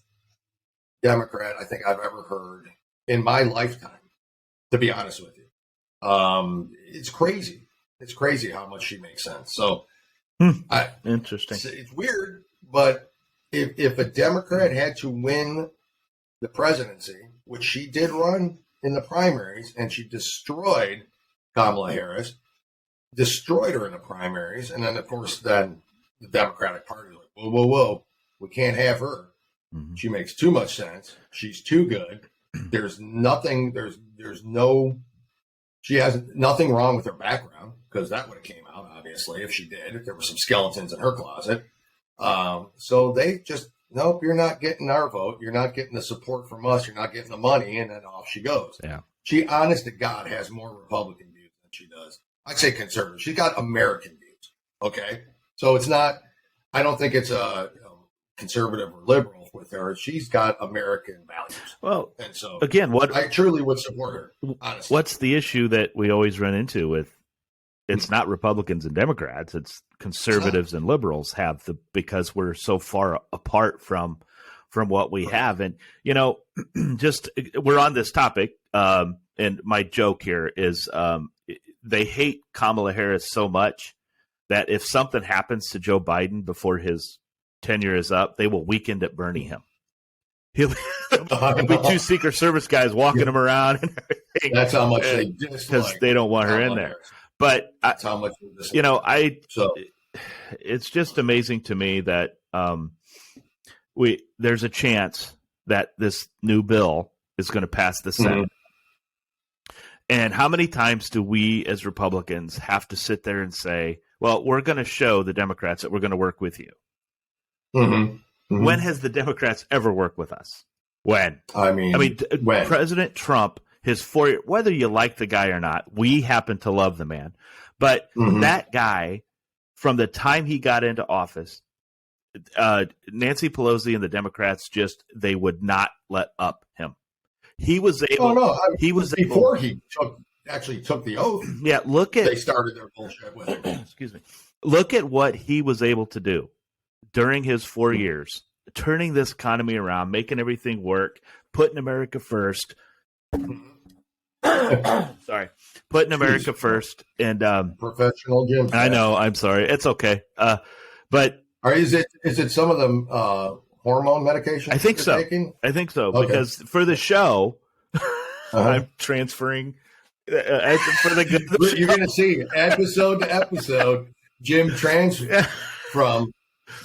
Democrat I think I've ever heard in my lifetime, to be honest with you. It's crazy. It's crazy how much she makes sense. So, interesting. It's weird, but if a Democrat had to win the presidency, which she did run in the primaries, and she destroyed Kamala Harris, destroyed her in the primaries, and then, of course, the Democratic Party was like, whoa, we can't have her. Mm-hmm. She makes too much sense. She's too good. She has nothing wrong with her background, because that would have came out, obviously, if she did, if there were some skeletons in her closet. So they just, nope, you're not getting our vote. You're not getting the support from us. You're not getting the money. And then off she goes. Yeah. She, honest to God, has more Republican views than she does. I'd say conservative. She's got American views. Okay. So it's not, I don't think it's a conservative or liberal with her. She's got American values. Well, and so again, I truly would support her. Honestly. What's the issue that we always run into with? It's not Republicans and Democrats. It's conservatives and liberals because we're so far apart from what we have. And, just we're on this topic. And my joke here is they hate Kamala Harris so much that if something happens to Joe Biden before his tenure is up, they will weekend at Bernie him. He'll be 2 Secret Service guys walking him around. And everything. That's how much they dislike. Because they don't want her in there. But that's how much it's just amazing to me that there's a chance that this new bill is going to pass the Senate. Mm-hmm. And how many times do we as Republicans have to sit there and say, well, we're going to show the Democrats that we're going to work with you? Mm-hmm. Mm-hmm. When has the Democrats ever worked with us? When? When? President Trump, his 4 year, whether you like the guy or not, we happen to love the man. But that guy, from the time he got into office, Nancy Pelosi and the Democrats they would not let up him. He was able. Before he actually took the oath. Yeah, they started their bullshit with him. Excuse me. Look at what he was able to do during his 4 years, turning this economy around, making everything work, putting America first. Sorry, putting America first, and professional gym. I know. I'm sorry. It's okay. But is it some of the hormone medication? I think so. I think so because for the show, I'm transferring. For the good, you're going to see episode to episode, Jim transfer from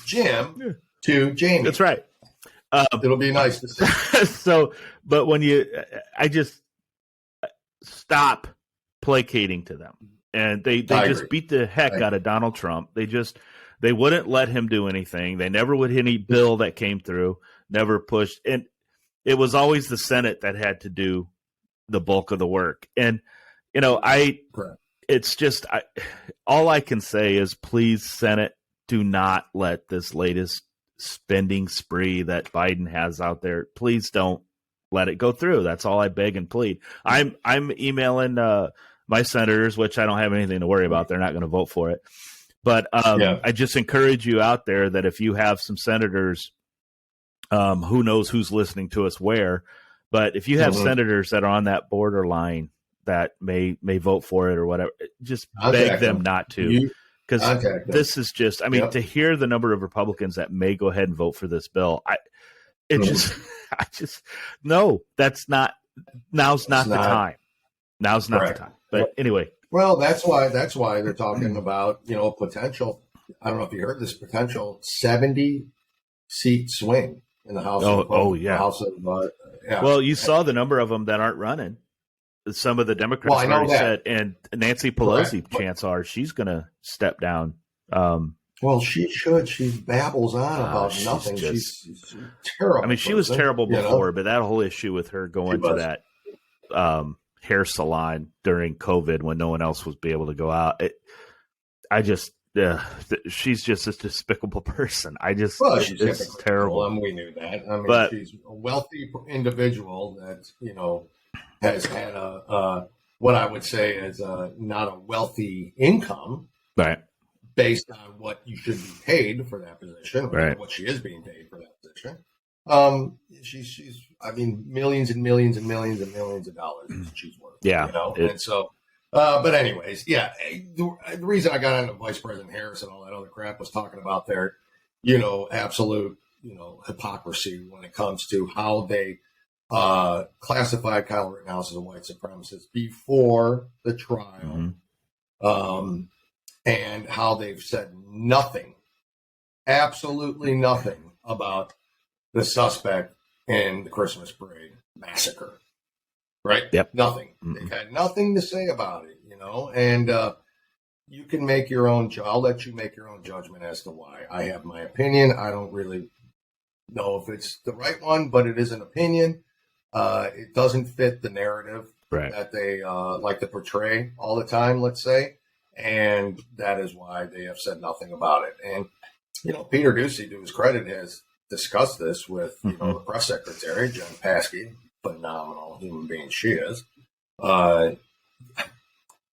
Jim to Jamie. That's right. It'll be nice to see. So, but when I just stop placating to them, and they just beat the heck out of Donald Trump. They wouldn't let him do anything. They never would hit any bill that came through, never pushed. And it was always the Senate that had to do the bulk of the work. And, it's just, all I can say is, please, Senate, do not let this latest spending spree that Biden has out there, please don't let it go through. That's all I beg and plead. I'm emailing my senators, which I don't have anything to worry about. They're not going to vote for it. But Yeah. I just encourage you out there that if you have some senators, who knows who's listening to us where, but if you have senators that are on that borderline that may vote for it or whatever, just beg them not to. Because this is just, I mean, to hear the number of Republicans that may go ahead and vote for this bill, no, that's not, now's not the time. Now's not the time. But anyway. Well, that's why they're talking about, potential, I don't know if you heard this, potential 70-seat swing in the House. House of, Well, you saw the number of them that aren't running. Some of the Democrats already said, and Nancy Pelosi, chance are she's going to step down. Well, she should. She babbles on about nothing. She's terrible. I mean, she was terrible before, but that whole issue with her going to that hair salon during COVID when no one else was be able to go out, she's just a despicable person. She's terrible. And we knew that. I mean, she's a wealthy individual that has had what I would say is not a wealthy income, right? Based on what you should be paid for that position, right? What she is being paid for that position. She's I mean, millions and millions and millions and millions of dollars she's worth. Yeah, and so. But anyways, the reason I got into Vice President Harris and all that other crap was talking about their, absolute, hypocrisy when it comes to how they classified Kyle Rittenhouse as a white supremacist before the trial, and how they've said nothing, absolutely nothing about the suspect in the Christmas parade massacre. Right? Yep. Nothing. They've had nothing to say about it, and you can make your own. I'll let you make your own judgment as to why. I have my opinion. I don't really know if it's the right one, but it is an opinion. It doesn't fit the narrative that they like to portray all the time, let's say, and that is why they have said nothing about it. And Peter Doocy, to his credit, has discussed this with the press secretary, Jen Psaki. Phenomenal human being she is.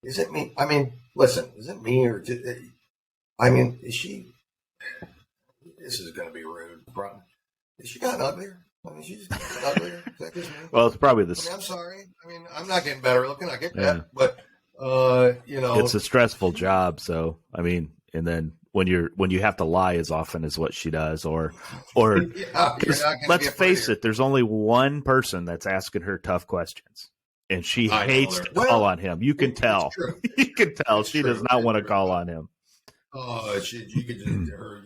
Is it me? I mean, listen, is it me or is she? This is going to be rude. Is she gotten uglier? I mean, she's gotten uglier. Is that just me? Well, it's probably this. I'm sorry. I mean, I'm not getting better looking. I get that, but it's a stressful job. So I mean, and then when you have to lie as often as what she does, or let's face it, there's only one person that's asking her tough questions, and she hates to call on him. You can tell. You can tell she does not want to call on him. You could just her.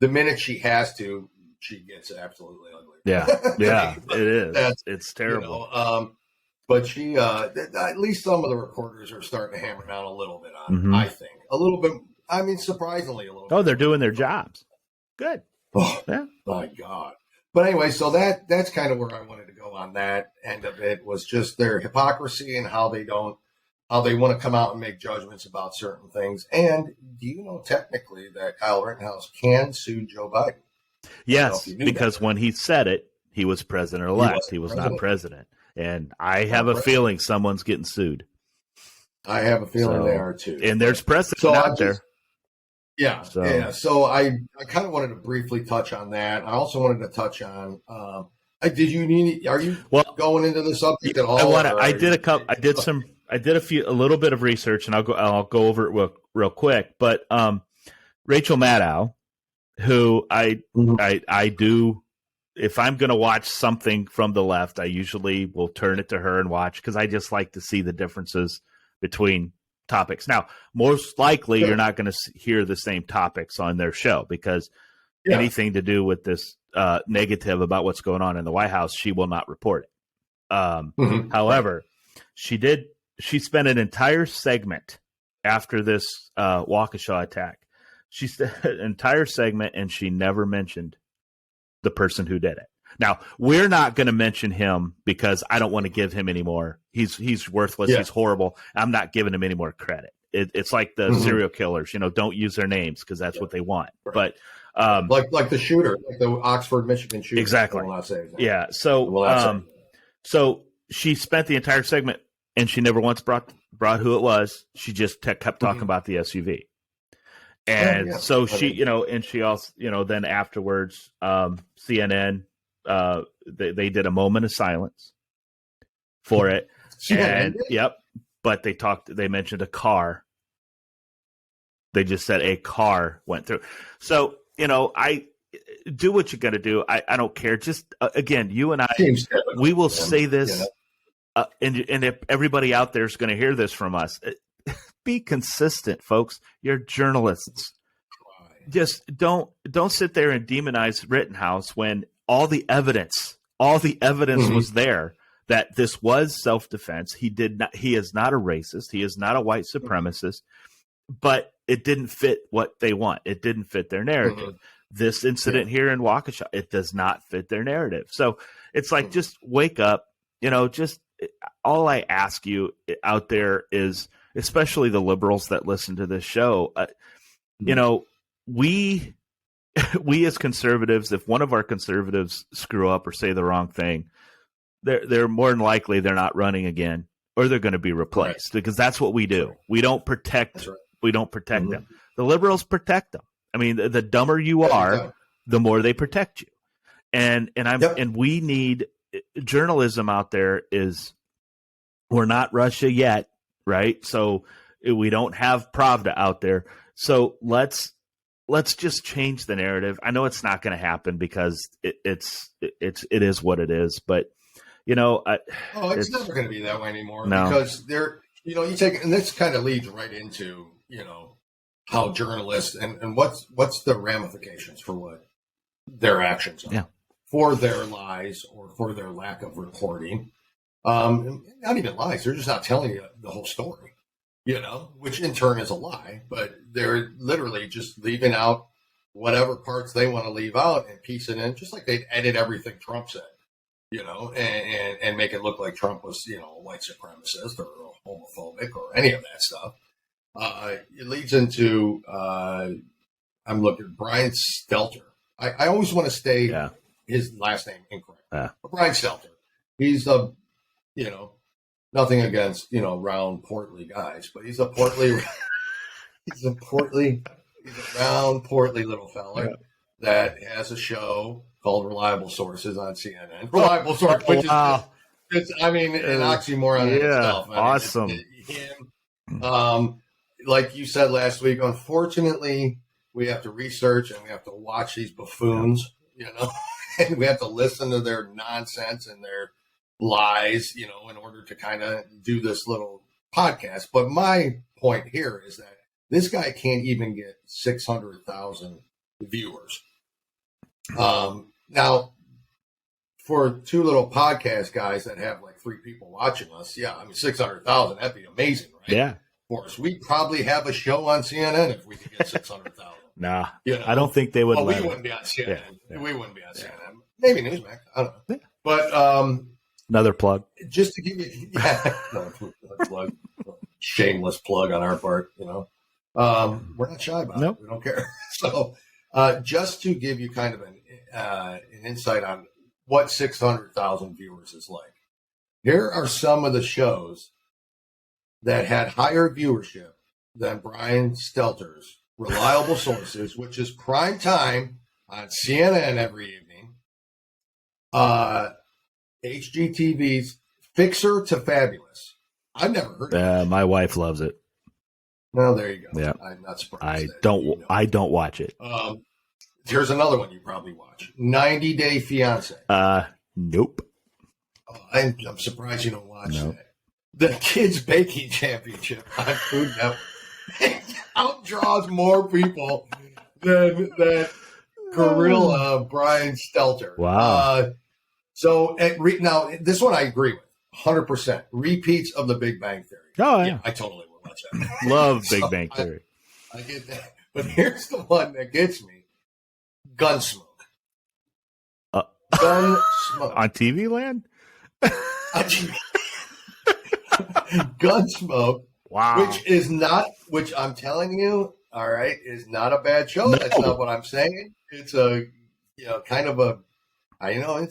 The minute she has to, she gets absolutely ugly. Yeah, it is. It's terrible. But she, at least some of the reporters are starting to hammer down a little bit on it, I think. A little bit, I mean, surprisingly a little bit. Oh, they're doing their jobs. Good. Oh, yeah. My God. But anyway, so that's kind of where I wanted to go on that end of it, was just their hypocrisy and how they want to come out and make judgments about certain things. And do you know technically that Kyle Rittenhouse can sue Joe Biden? Yes, because when he said it, he was president-elect. He was not president. And I have a feeling someone's getting sued. I have a feeling they are too. And there's precedent out there. Yeah. So I kind of wanted to briefly touch on that. I also wanted to touch on. Are you going into the subject at all? I did a little bit of research, and I'll go over it real quick. But Rachel Maddow, who I do. If I'm going to watch something from the left, I usually will turn it to her and watch, because I just like to see the differences between topics. Now, most likely you're not going to hear the same topics on their show, because anything to do with this negative about what's going on in the White House, she will not report it. However, she spent an entire segment after this Waukesha attack. She spent an entire segment and she never mentioned the person who did it. Now, we're not going to mention him because I don't want to give him any more. He's worthless. Yeah. He's horrible. I'm not giving him any more credit. It's like the serial killers, don't use their names because that's what they want. Right. But like the shooter, like the Oxford, Michigan shooter. Exactly. Yeah. So she spent the entire segment and she never once brought who it was. She just kept talking about the SUV. And so she, and she also, then afterwards, CNN, they did a moment of silence for it. And yep. But they mentioned a car. They just said a car went through. So, I do what you got to do. I don't care. Just again, you and I, we will say this, and if everybody out there is going to hear this from us, be consistent, folks. You're journalists. Just don't sit there and demonize Rittenhouse when all the evidence was there that this was self-defense. He is not a racist. He is not a white supremacist, but it didn't fit what they want. It didn't fit their narrative. This incident here in Waukesha, it does not fit their narrative. So it's like, just wake up, just all I ask you out there is, especially the liberals that listen to this show, we as conservatives, if one of our conservatives screw up or say the wrong thing, they're more than likely they're not running again, or they're going to be replaced, because that's what we do. We don't protect. We don't protect them. The liberals protect them. I mean, the dumber you are, the more they protect you. And we need journalism out there. We're not Russia yet, right? So we don't have Pravda out there. So let's just change the narrative. I know it's not going to happen because it is what it is, but it's never going to be that way anymore. No. Because you take, and this kind of leads right into, how journalists and what's the ramifications for what their actions are, for their lies or for their lack of reporting. Not even lies. They're just not telling you the whole story, which in turn is a lie, but they're literally just leaving out whatever parts they want to leave out and piece it in, just like they'd edit everything Trump said, and make it look like Trump was, a white supremacist or homophobic or any of that stuff. It leads into, I'm looking at Brian Stelter. I always want to stay his last name incorrect. But Brian Stelter. He's nothing against, round, portly guys, but he's a round, portly little fella that has a show called Reliable Sources on CNN. Reliable Source, which is an oxymoron in itself. Awesome. Like you said last week, unfortunately, we have to research and we have to watch these buffoons, and we have to listen to their nonsense and their lies, in order to kind of do this little podcast. But my point here is that this guy can't even get 600,000 viewers. Now, for two little podcast guys that have like 3 people watching us, 600,000, that'd be amazing, right? Yeah. For us, we'd probably have a show on CNN if we could get 600,000. Nah, I don't think they would. Well, we wouldn't be on CNN. Yeah. We wouldn't be on CNN. Maybe Newsmax. I don't know. Yeah. But another plug. Just to give you plug, shameless plug on our part. We're not shy about it. We don't care. So, just to give you kind of an insight on what 600,000 viewers is like. Here are some of the shows that had higher viewership than Brian Stelter's Reliable Sources, which is prime time on CNN every evening. HGTV's Fixer to Fabulous. I've never heard of it. My wife loves it. Well, there you go. Yeah. I'm not surprised. I don't watch it. Here's another one you probably watch. 90 Day Fiance. Nope. I'm surprised you don't watch that. The Kids Baking Championship on Food Network outdraws more people than that gorilla Brian Stelter. Wow. Now, this one I agree with 100%. Repeats of The Big Bang Theory. Oh, yeah. I totally would watch that. Love Big Bang Theory. I get that. But here's the one that gets me. Gunsmoke. Gunsmoke. On TV Land? Gunsmoke. Wow. Which I'm telling you, all right, is not a bad show. No. That's not what I'm saying. It's it's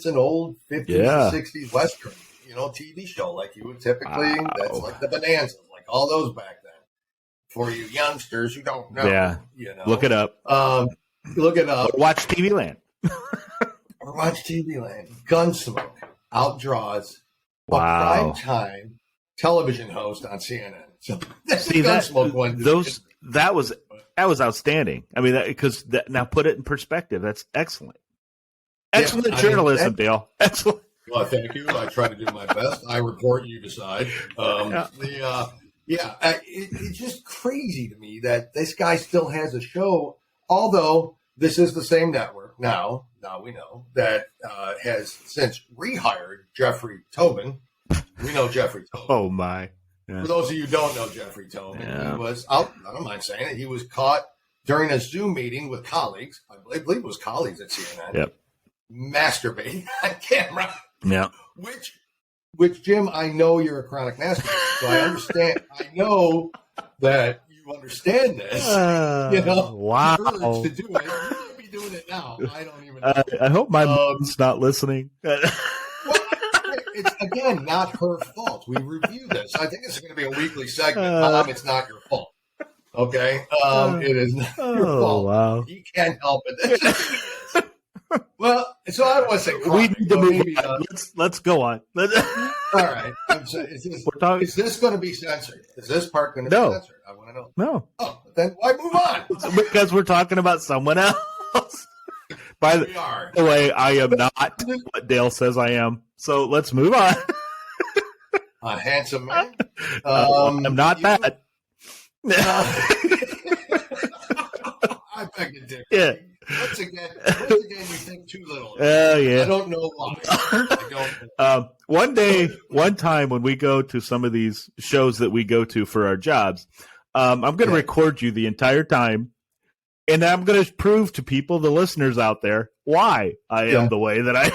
an old 50s and 60s Western. TV show like you would typically. Wow. That's like the Bonanzas, like all those back then. For you youngsters who don't know, Yeah. Look it up. Look it up. Or watch TV Land. Or watch TV Land. Gunsmoke outdraws a Wow. primetime television host on CNN. So that's See the that Gunsmoke one. that was outstanding. I mean, because now put it in perspective. That's excellent. Excellent journalism, Dale. Excellent. Well, thank you. I try to do my best. I report, you decide. It's just crazy to me that this guy still has a show, although this is the same network now. Now we know that has since rehired Jeffrey Tobin. We know Jeffrey Tobin. Oh my! Yeah. For those of you who don't know Jeffrey Tobin, he was out. I don't mind saying it. He was caught during a Zoom meeting with colleagues. I believe it was colleagues at CNN. Yep. Masturbating on camera. Yeah. Which, Jim, I know you're a chronic masturbator, so I understand. I know that you understand this. Wow. To do it. You could be doing it now. I don't even know. I hope my mom's not listening. Well, it's, again, not her fault. We review this. I think this is going to be a weekly segment. Mom, it's not your fault. Okay? It is not your fault. Wow. You can't help it. Well, so I don't want to say chronic, we need to move on. Let's go on. All right. Is this going to be censored? Is this part going to be censored? I want to know. No. Oh, then why move on? Because we're talking about someone else. By the way, I am not what Dale says I am. So let's move on. A handsome man? I'm not that. I beg to differ. Yeah. Once again, you think too little. Yeah. I don't know why. One time when we go to some of these shows that we go to for our jobs, I'm going to record you the entire time, and I'm going to prove to people, the listeners out there, why I am the way that I am.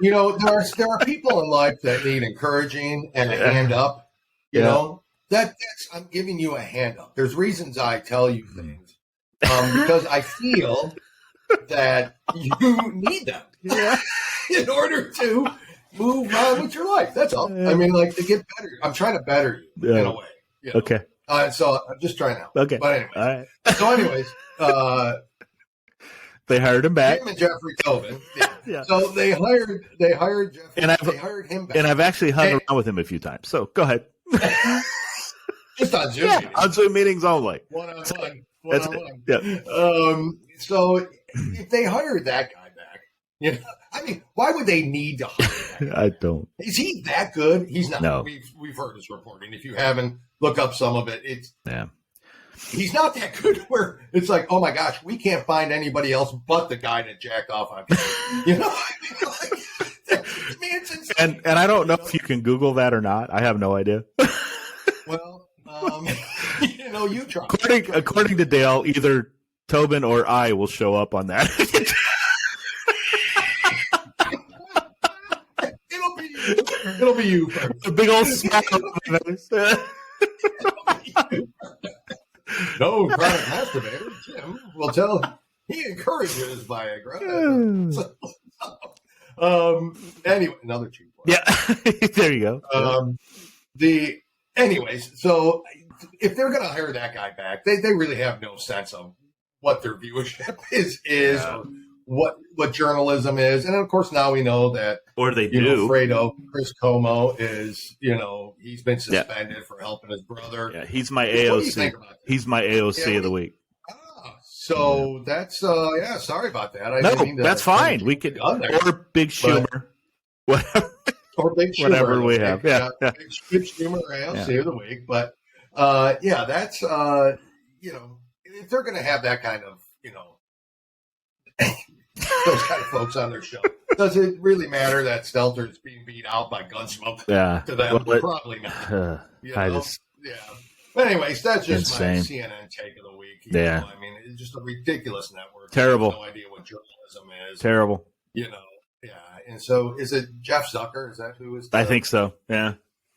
There are people in life that need encouraging and a hand up. You know, that's I'm giving you a hand up. There's reasons I tell you things. Because I feel that you need them in order to move on with your life. That's all. I mean, like, to get better. I'm trying to better you in a way. You know? Okay. So I'm just trying out. Okay. But anyway. All right. So anyways. They hired him back. Him and Jeffrey Tobin. Yeah. So they hired Jeffrey. And they hired him back. And I've actually hung around with him a few times. So go ahead. Just on Zoom meetings. On Zoom meetings only. One-on-one. That's it. Yeah. So if they hired that guy back, I mean, why would they need to hire that guy? I don't. Is he that good? He's not. No. We've heard his reporting. If you haven't, look up some of it. Yeah. He's not that good where it's like, oh my gosh, we can't find anybody else but the guy that jacked off on camera. It's insane. And I don't know if you can Google that or not. I have no idea. Well, you try. According to Dale, either Tobin or I will show up on that. It'll be you. A big old smile. No chronic masturbator, Jim will tell. He encourages Viagra. Anyway, another cheap one. Yeah, there you go. Anyways, so if they're going to hire that guy back, they really have no sense of what their viewership is or what journalism is. And of course, now we know that, or they do. Fredo, Chris Como is, he's been suspended for helping his brother. Yeah, he's my AOC. He's my AOC of the week. So that's, sorry about that. That's fine. We could, or Big Schumer. Whatever. Or Big Schumer. Whatever we have. Yeah. Big Schumer, AOC of the week. But, that's, if they're going to have that kind of, those kind of folks on their show, does it really matter that Stelter is being beat out by Gunsmoke? Yeah. To them? Probably not. But anyways, that's just insane. My CNN take of the week. Yeah. I mean, it's just a ridiculous network. Terrible. No idea what journalism is. Terrible. Yeah. And so is it Jeff Zucker? Is that who is? I think so. Yeah.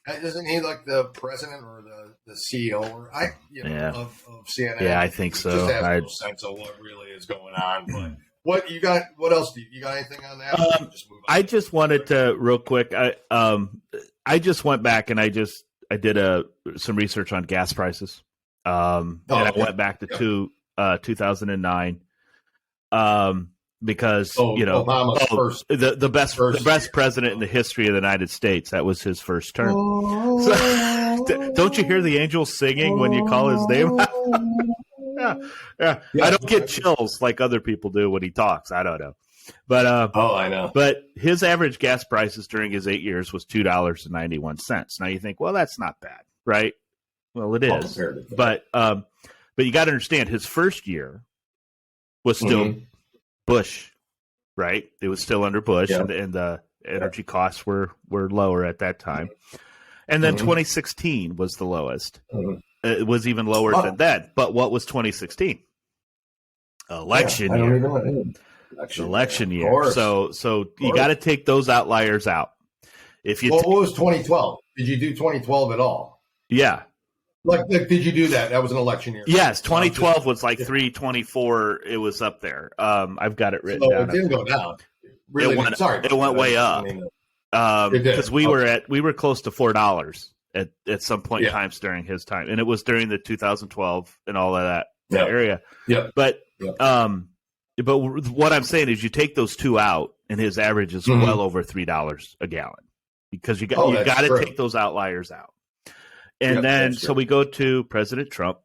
Isn't he like the president or the CEO of CNN? Yeah, I think so. Just has no sense of what really is going on. What you got? What else do you got? Anything on that? Just move on. I just wanted to real quick. I just went back and I did some research on gas prices. And I went back to 2009. Because Obama's first, the best president in the history of the United States. That was his first term. So, don't you hear the angels singing when you call his name? Yeah. I don't get chills like other people do when he talks. I don't know, but I know. But his average gas prices during his 8 years was $2.91. Now you think, well, that's not bad, right? Well, it is, but you got to understand, his first year was still Bush, right? It was still under Bush, and the energy costs were lower at that time. And then 2016 was the lowest. It was even lower than that. But what was 2016? Election year. Election year. So you got to take those outliers out. What was 2012? Did you do 2012 at all? Yeah. Like, did you do that? That was an election year. Yes, 2012 was like 324. It was up there. I've got it written down. It didn't go down. Really, it went way up. Because we were close to $4 at some point in times during his time, and it was during the 2012 and all of that area. Yeah. But what I'm saying is, you take those two out, and his average is well over $3 a gallon, because you got to take those outliers out. And then, so we go to President Trump.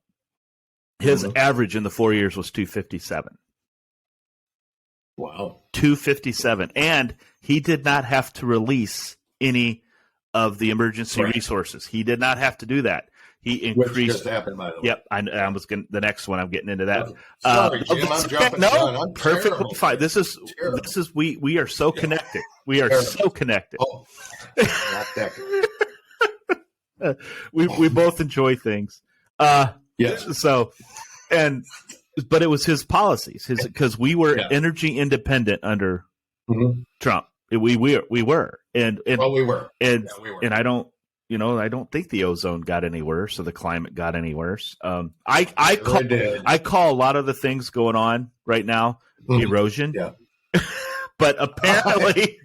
His average in the 4 years was $2.57. Wow. $2.57. And he did not have to release any of the emergency resources. He did not have to do that. He increased. Which just happened, by the way. Yep. I was going the next one. I'm getting into that. Sorry, Jim, I'm jumping. No, perfectly fine. This is we are so connected. We are so connected. Oh, not that good. We both enjoy things. Yes. So, but it was his policies, because we were energy independent under Trump. We were, and we were, and I don't think the ozone got any worse or the climate got any worse. I call a lot of the things going on right now erosion. Yeah. But apparently.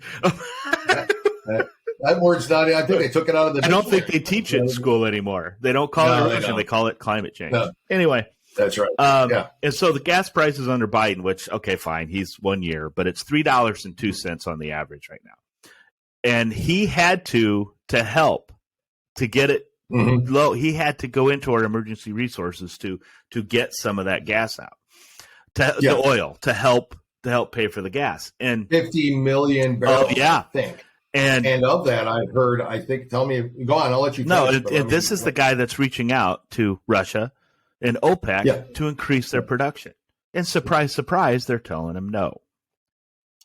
That word's not. I think they took it out of the. I don't think they teach it in school anymore. They don't call it erosion. They call it climate change. No. Anyway, that's right. And so the gas prices under Biden, which fine, he's 1 year, but it's $3.02 on the average right now. And he had to help to get it low. He had to go into our emergency resources to get some of that gas out, the oil, to help pay for the gas. And 50 million barrels. I think. And of that, I think, tell me, go on, I'll let you finish. No, this is the guy that's reaching out to Russia and OPEC to increase their production. And surprise, surprise, they're telling him no.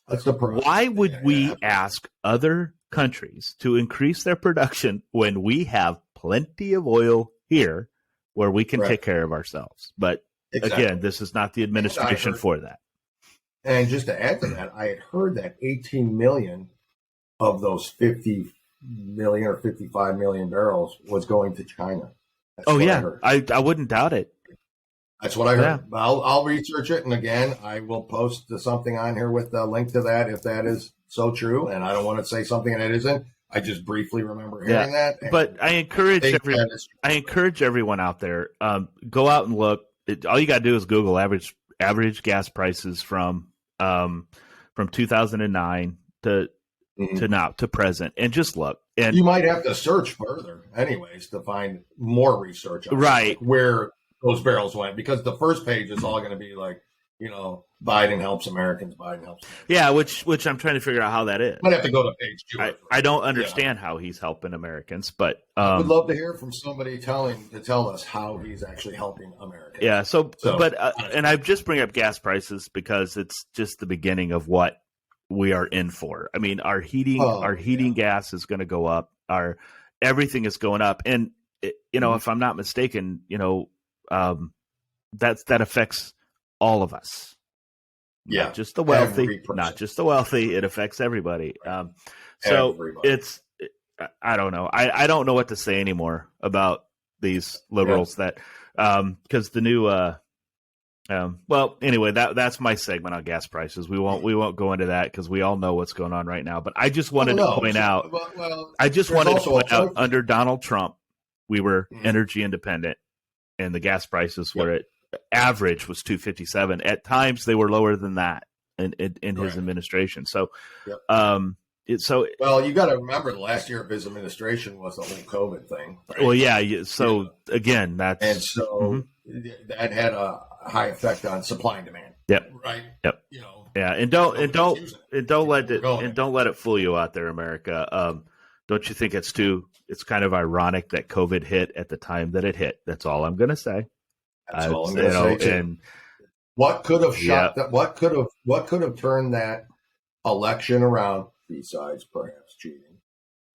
That's the problem. Why would we ask other countries to increase their production when we have plenty of oil here where we can take care of ourselves? But again, this is not the administration for that. And just to add to that, I had heard that 18 million of those 50 million or 55 million barrels was going to China. I wouldn't doubt it. That's what I heard. Yeah. I'll research it, and again, I will post something on here with a link to that if that is so true. And I don't want to say something that isn't. I just briefly remember hearing that. But I encourage everyone out there, go out and look. All you got to do is Google average gas prices from 2009 to now to present, and just look. And you might have to search further anyways to find more research on where those barrels went, because the first page is all going to be like, Biden helps Americans, Biden helps Americans. Yeah, which I'm trying to figure out how that is. Might have to go to page 2. I don't understand how he's helping Americans, but I would love to hear from somebody tell us how he's actually helping Americans. Yeah, and I just bring up gas prices because it's just the beginning of what we are in for. I mean, our heating gas is going to go up. Everything is going up, and if I'm not mistaken, that affects all of us. Yeah, not just the wealthy. It affects everybody. It's I don't know. I don't know what to say anymore about these liberals that because the new Well, anyway, that's my segment on gas prices. We won't go into that because we all know what's going on right now. But I just wanted to point out. Under Donald Trump, we were energy independent, and the gas prices were at average was $2.57. At times, they were lower than that in his administration. So, well, you got to remember the last year of his administration was the whole COVID thing. Right? Well, yeah. So again, that had a high effect on supply and demand. Yep. Right. Yep. Yeah, and don't let it fool you out there, America. Don't you think it's kind of ironic that COVID hit at the time that it hit? That's all I'm going to say. That's all I'm going to say. And what could have shot that? What could have turned that election around? Besides perhaps cheating,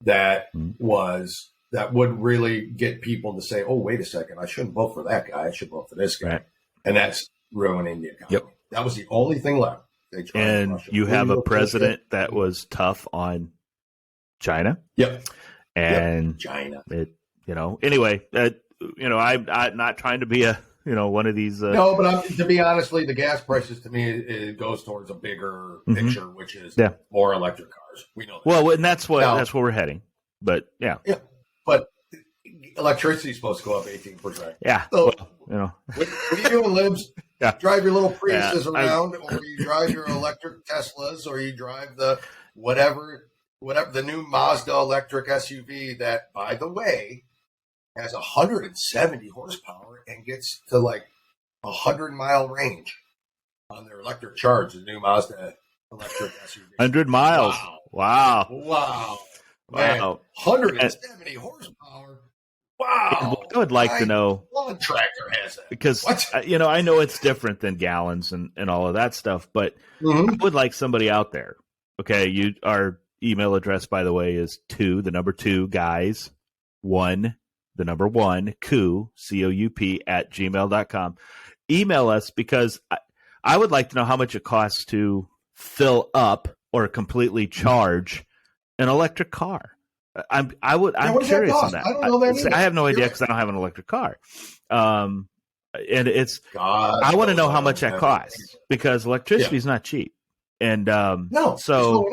that would really get people to say, "Oh, wait a second, I shouldn't vote for that guy. I should vote for this guy," right. And that's ruining the economy. Yep. That was the only thing left. And you have a president that was tough on China. Yep. And China. Anyway, I'm not trying to be one of these. No, but to be honestly, the gas prices to me it goes towards a bigger picture, which is more electric cars. We know that. Well, and that's where we're heading. But yeah, but electricity is supposed to go up 18%. Yeah, so, what are you doing, libs? Yeah. Drive your little Priuses around, or you drive your electric Teslas, or you drive the whatever the new Mazda electric SUV that, by the way, has 170 horsepower and gets to like 100-mile range on their electric charge. The new Mazda electric SUV. 100 miles. Wow. Man, 170 horsepower. Wow. I would like to know. Lawn tractor has that. Because, I know it's different than gallons and all of that stuff, but I would like somebody out there. Okay, our email address, by the way, is 2 guys, 1 Coup, COUP @gmail.com. Email us because I would like to know how much it costs to fill up or completely charge an electric car. I'm curious on that. I don't know that either. I have no idea because I don't have an electric car. And I want to know how much that costs because electricity is not cheap. And so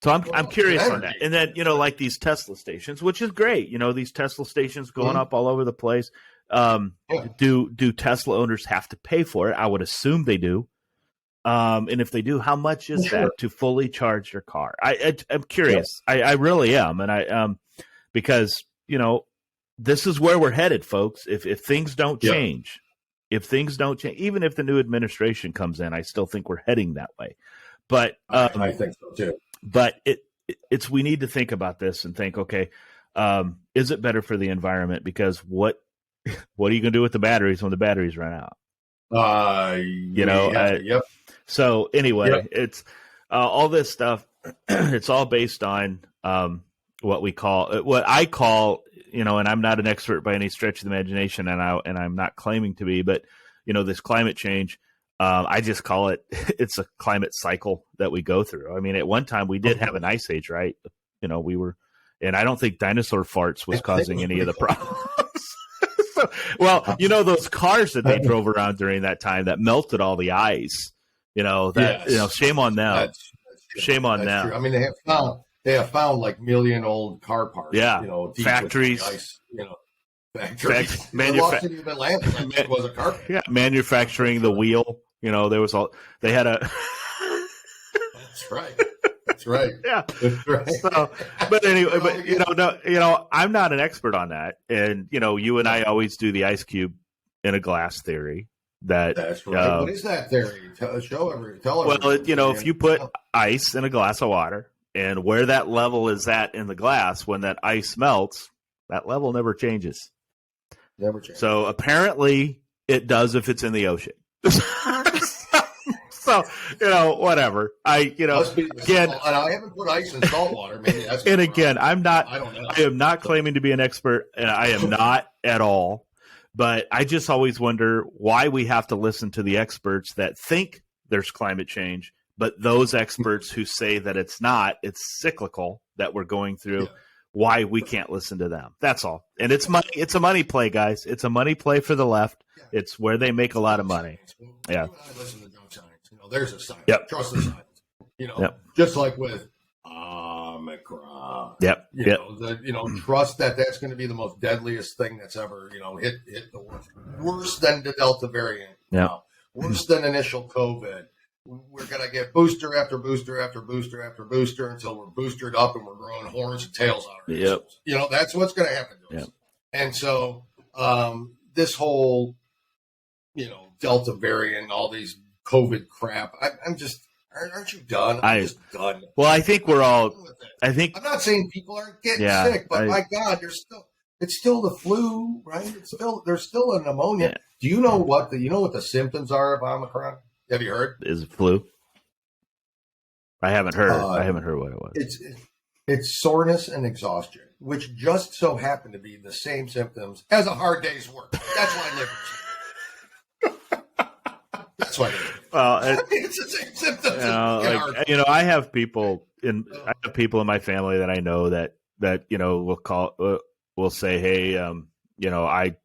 I'm curious on that. And then, like these Tesla stations, which is great. These Tesla stations going up all over the place. Do Tesla owners have to pay for it? I would assume they do. And if they do, how much is that to fully charge your car? I'm curious. I really am. And because, this is where we're headed, folks. If things don't change, even if the new administration comes in, I still think we're heading that way. But I think so too. But it's we need to think about this and think, okay, is it better for the environment? Because what are you going to do with the batteries when the batteries run out? Yep. So anyway, it's all this stuff. It's all based on what I call, and I'm not an expert by any stretch of the imagination, and I'm not claiming to be, but this climate change. I just call it's a climate cycle that we go through. I mean, at one time we did have an ice age, right? We were, and I don't think dinosaur farts was causing any of the problems. Those cars that they drove around during that time that melted all the ice, shame on them. Shame on them. True. I mean, they have found like million-old car parts. Yeah. Factories. Ice, factories. Was a car. Yeah. Manufacturing the wheel. There was they had a. That's right. That's right. Yeah. That's right. So, but anyway, I'm not an expert on that, and you and I always do the ice cube in a glass theory. That's right. What is that theory? Tell everyone. Well, if you put ice in a glass of water, and where that level is at in the glass, when that ice melts, that level never changes. Never changes. So apparently, it does if it's in the ocean. So, whatever. Again, and I haven't put ice in salt water. Maybe that's. And again, I don't know. I am not So. claiming to be an expert, and I am not at all. But I just always wonder why we have to listen to the experts that think there's climate change, but those experts who say that it's not, it's cyclical that we're going through. why we can't listen to them. That's all. And it's money. It's a money play, guys. It's a money play for the left. Yeah. It's where they make a lot of money. Yeah. You and I listen to junk science. There's a science. Yep. Trust the science. Yep. Just like with Omicron. Yep. Trust that that's going to be the most deadliest thing that's ever, hit the worst. Worse than the Delta variant. Yeah. Worse than initial COVID. We're going to get booster after booster after booster after booster until we're boosted up and we're growing horns and tails out of ourselves. That's what's going to happen to us. Yep. And so this whole, Delta variant, all these COVID crap, I'm just, aren't you done? I'm just done. Well, I think we're all, I'm not saying people aren't getting sick, but my God, it's still the flu, right? There's still a pneumonia. Yeah. Do you know what the symptoms are of Omicron? Have you heard? Is it flu? I haven't heard. I haven't heard what it was. It's soreness and exhaustion, which just so happen to be the same symptoms as a hard day's work. That's why livers. That's why livers. Well, it's the same symptoms. I have people in my family that I know that will say, hey, I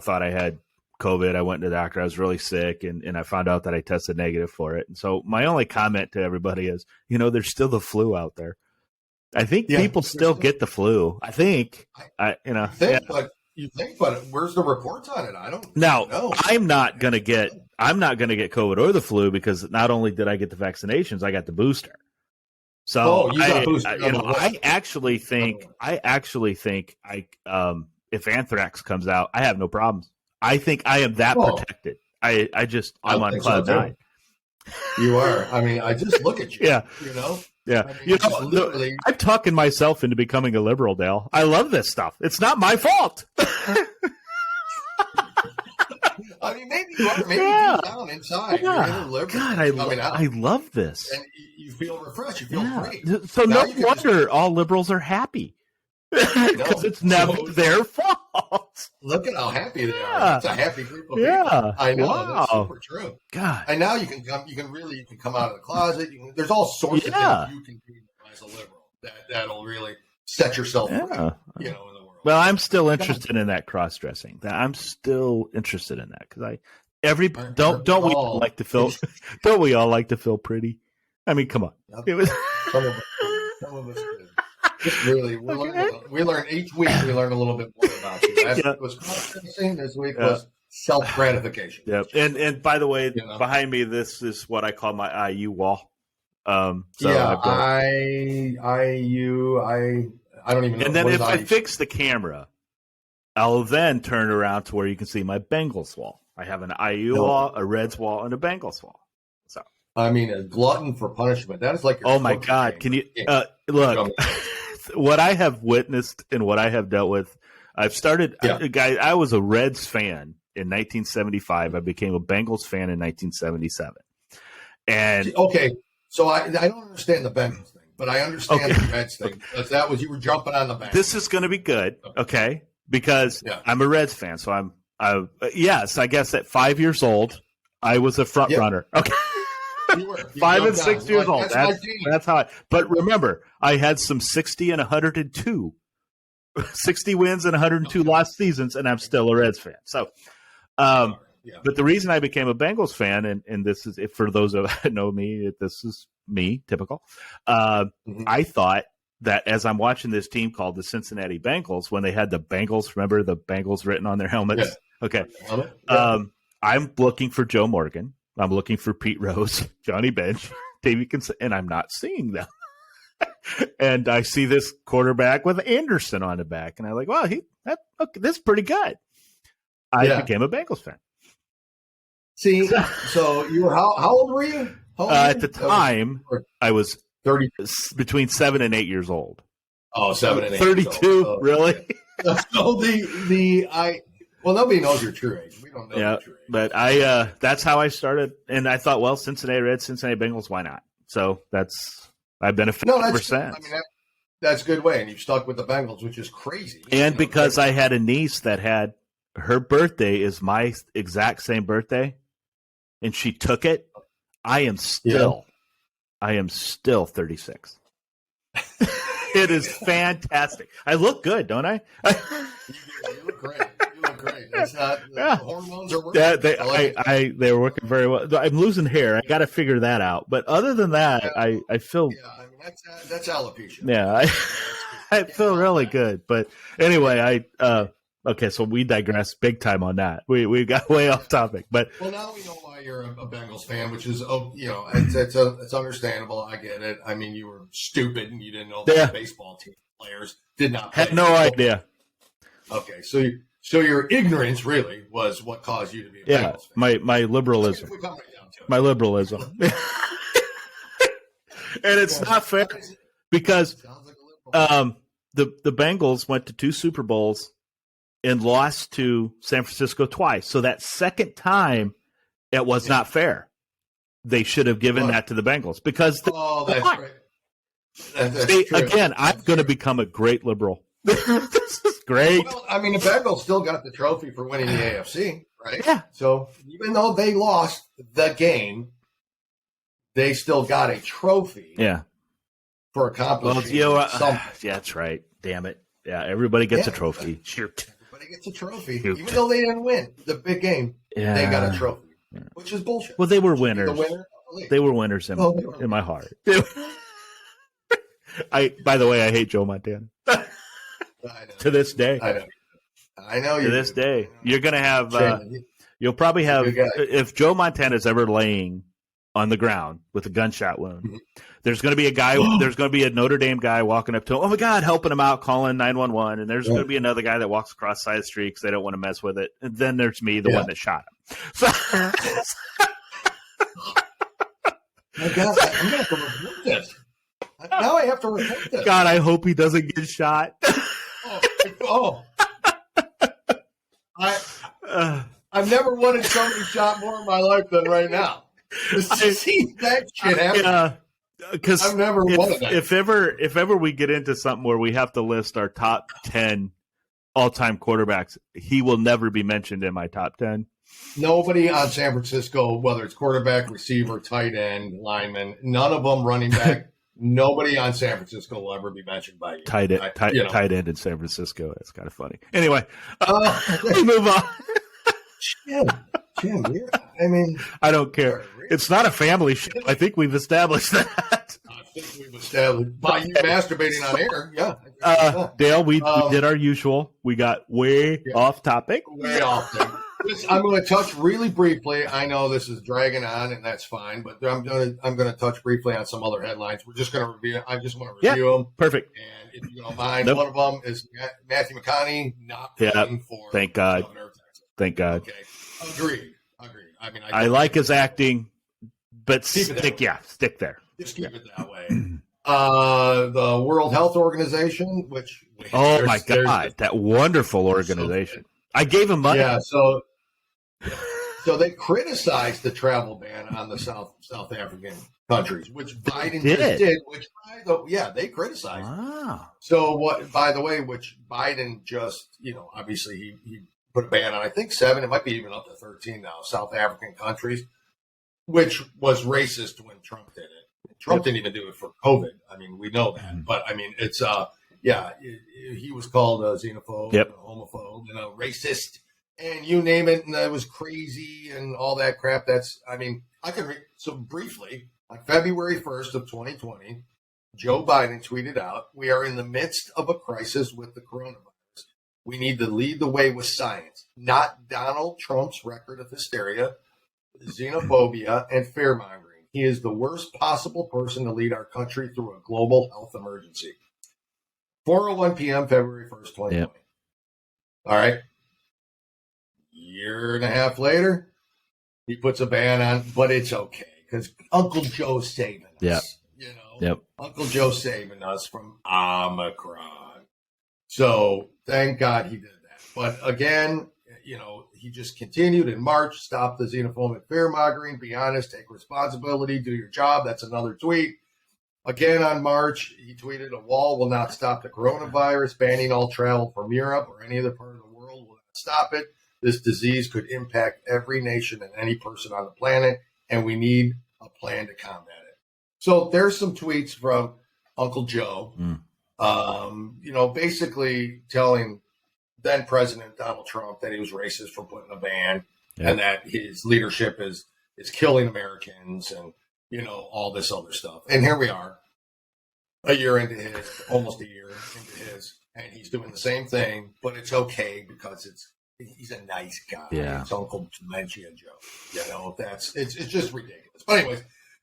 thought I had COVID. I went to the doctor. I was really sick, and I found out that I tested negative for it. And so my only comment to everybody is, there's still the flu out there. I think people still get the flu. I think, but where's the reports on it? I don't know. I'm not going to get COVID or the flu because not only did I get the vaccinations, I got the booster. So I actually think if anthrax comes out, I have no problems. I think I am that protected. I'm on cloud nine. You are. I mean, I just look at you. Yeah. Yeah. I'm talking myself into becoming a liberal, Dale. I love this stuff. It's not my fault. I mean, maybe you are. Maybe deep down inside, you're a liberal. God, I love this. And you feel refreshed. You feel great. So now no wonder all liberals are happy. Because it's never their fault. Look at how happy they are. It's a happy group of people. I know. Wow. That's super true. God. And now you can come out of the closet. There's all sorts of things you can do as a liberal that'll really set yourself free, in the world. Well, I'm still interested in that cross-dressing. I'm still interested in that because don't we all like to feel pretty? I mean, come on. Yep. Some of us do. Really, we learn each week. We learn a little bit more about you. Last week was cross-dressing. This week was self-gratification. Yep. And by the way, behind me, this is what I call my IU wall. I don't even know. And then if I fix the camera, I'll then turn around to where you can see my Bengals wall. I have an IU wall, a Reds wall, and a Bengals wall. So I mean, a glutton for punishment. That is like your my God! Can you look? What I have witnessed and what I have dealt with, I've started. Guys, I was a Reds fan in 1975. I became a Bengals fan in 1977. And so I don't understand the Bengals thing, but I understand the Reds thing because you were jumping on the Bengals. This is going to be good, okay? Because I'm a Reds fan, so yes, I guess at 5 years old, I was a front runner. Okay. You were. 5 and 6 years old. That's how but remember, I had some 60 and 102. 60 wins and 102 lost seasons, and I'm still a Reds fan. So, but the reason I became a Bengals fan, and this is for those that know me, this is me, typical. I thought that as I'm watching this team called the Cincinnati Bengals, when they had the Bengals, remember the Bengals written on their helmets? Yeah. Okay. I'm looking for Joe Morgan. I'm looking for Pete Rose, Johnny Bench, Davey and I'm not seeing them. And I see this quarterback with Anderson on the back, and I'm like, "Well, this is pretty good." I became a Bengals fan. See, so you were how old were you? At the time, I was 30, between 7 and 8 years old. Oh, 7 and 8. 32, really? So well, nobody knows your true age. We don't know your true age. But that's how I started, and I thought, well, Cincinnati Reds, Cincinnati Bengals, why not? So I've been a fan ever since. I mean, that's a good way, and you've stuck with the Bengals, which is crazy. And because I had a niece that had her birthday is my exact same birthday, and she took it. I am still 36. It is fantastic. I look good, don't I? You look great. You look great. It's not, the hormones are working. They're working very well. I'm losing hair. I got to figure that out. But other than that, I feel. Yeah, I mean that's alopecia. Yeah, I feel really good. But anyway, okay, so we digress big time on that. We got way off topic. But well, now we know why you're a Bengals fan, which is it's understandable. I get it. I mean, you were stupid and you didn't know that the baseball team players did not play. Had no idea. Okay, so your ignorance really was what caused you to be a Bengals fan. My liberalism. My liberalism. And it's not fair because the Bengals went to 2 Super Bowls and lost to San Francisco twice. So that second time, it was not fair. They should have given that to the Bengals because that's right. Again, I'm going to become a great liberal. This is great. Well, I mean, the Bengals still got the trophy for winning the AFC, right? Yeah. So even though they lost the game, they still got a trophy. Yeah. For accomplishing something. Yeah, that's right. Damn it. Yeah, everybody gets a trophy. Shoot. Everybody gets a trophy. Shoot. Even though they didn't win the big game, they got a trophy, which is bullshit. Well, they were winners. They were winners in my heart. By the way, I hate Joe Montana. To this day. I know. To this day. You're going to have, you'll probably have, if Joe Montana's ever laying on the ground with a gunshot wound, there's going to be there's going to be a Notre Dame guy walking up to him, oh my God, helping him out, calling 911. And there's going to be another guy that walks across the side of the street because they don't want to mess with it. And then there's me, the one that shot him. So, my God, I'm going to have to report this. Now I have to report this. God, I hope he doesn't get shot. I've never wanted somebody shot more in my life than right now. To see that shit happen. Because I've never wanted that. If ever we get into something where we have to list our top 10 all-time quarterbacks, he will never be mentioned in my top 10. Nobody on San Francisco, whether it's quarterback, receiver, tight end, lineman, none of them running back. Nobody on San Francisco will ever be mentioned by you. Tight end in San Francisco. That's kind of funny. Anyway, we move on. Jim, I mean, I don't care. It's not a family show. I think we've established that. I think we've established by you masturbating on air. Yeah. Dale, we did our usual. We got way off topic. Way off topic. I'm going to touch really briefly. I know this is dragging on, and that's fine. But I'm going to touch briefly on some other headlines. We're just going to review. I just want to review them. Perfect. And if you don't mind, one of them is Matthew McConaughey not playing for. Thank God. Governor of Texas. Thank God. Okay. Agreed. I mean, I like his acting, but stick there. Just keep it that way. The World Health Organization, which my God, that wonderful organization. I gave him money. Yeah, so they criticized the travel ban on the South African countries, which Biden just did. They criticized. Wow. So what? By the way, which Biden just, obviously he put a ban on. I think 7. It might be even up to 13 now. South African countries, which was racist when Trump did it. Trump didn't even do it for COVID. I mean, we know that. But I mean, it's he was called a xenophobe, a homophobe, racist. And you name it, and that was crazy and all that crap. I can read. So briefly, on February 1st of 2020, Joe Biden tweeted out, "We are in the midst of a crisis with the coronavirus. We need to lead the way with science, not Donald Trump's record of hysteria, xenophobia, and fear-mongering. He is the worst possible person to lead our country through a global health emergency." 4:01 p.m., February 1st, 2020. Yep. All right. Year and a half later, he puts a ban on, but it's okay because Uncle Joe's saving us. Uncle Joe's saving us from Omicron. So thank God he did that. But again, he just continued in March. Stop the xenophobic fear-mongering. Be honest. Take responsibility. Do your job. That's another tweet. Again, on March, he tweeted, "A wall will not stop the coronavirus. Banning all travel from Europe or any other part of the world will not stop it. This disease could impact every nation and any person on the planet, and we need a plan to combat it." So there's some tweets from Uncle Joe Basically telling then President Donald Trump that he was racist for putting a ban and that his leadership is killing Americans and, all this other stuff. And here we are, almost a year into his, and he's doing the same thing, but it's okay because he's a nice guy. Yeah. It's Uncle Dementia Joe. It's just ridiculous. But anyways,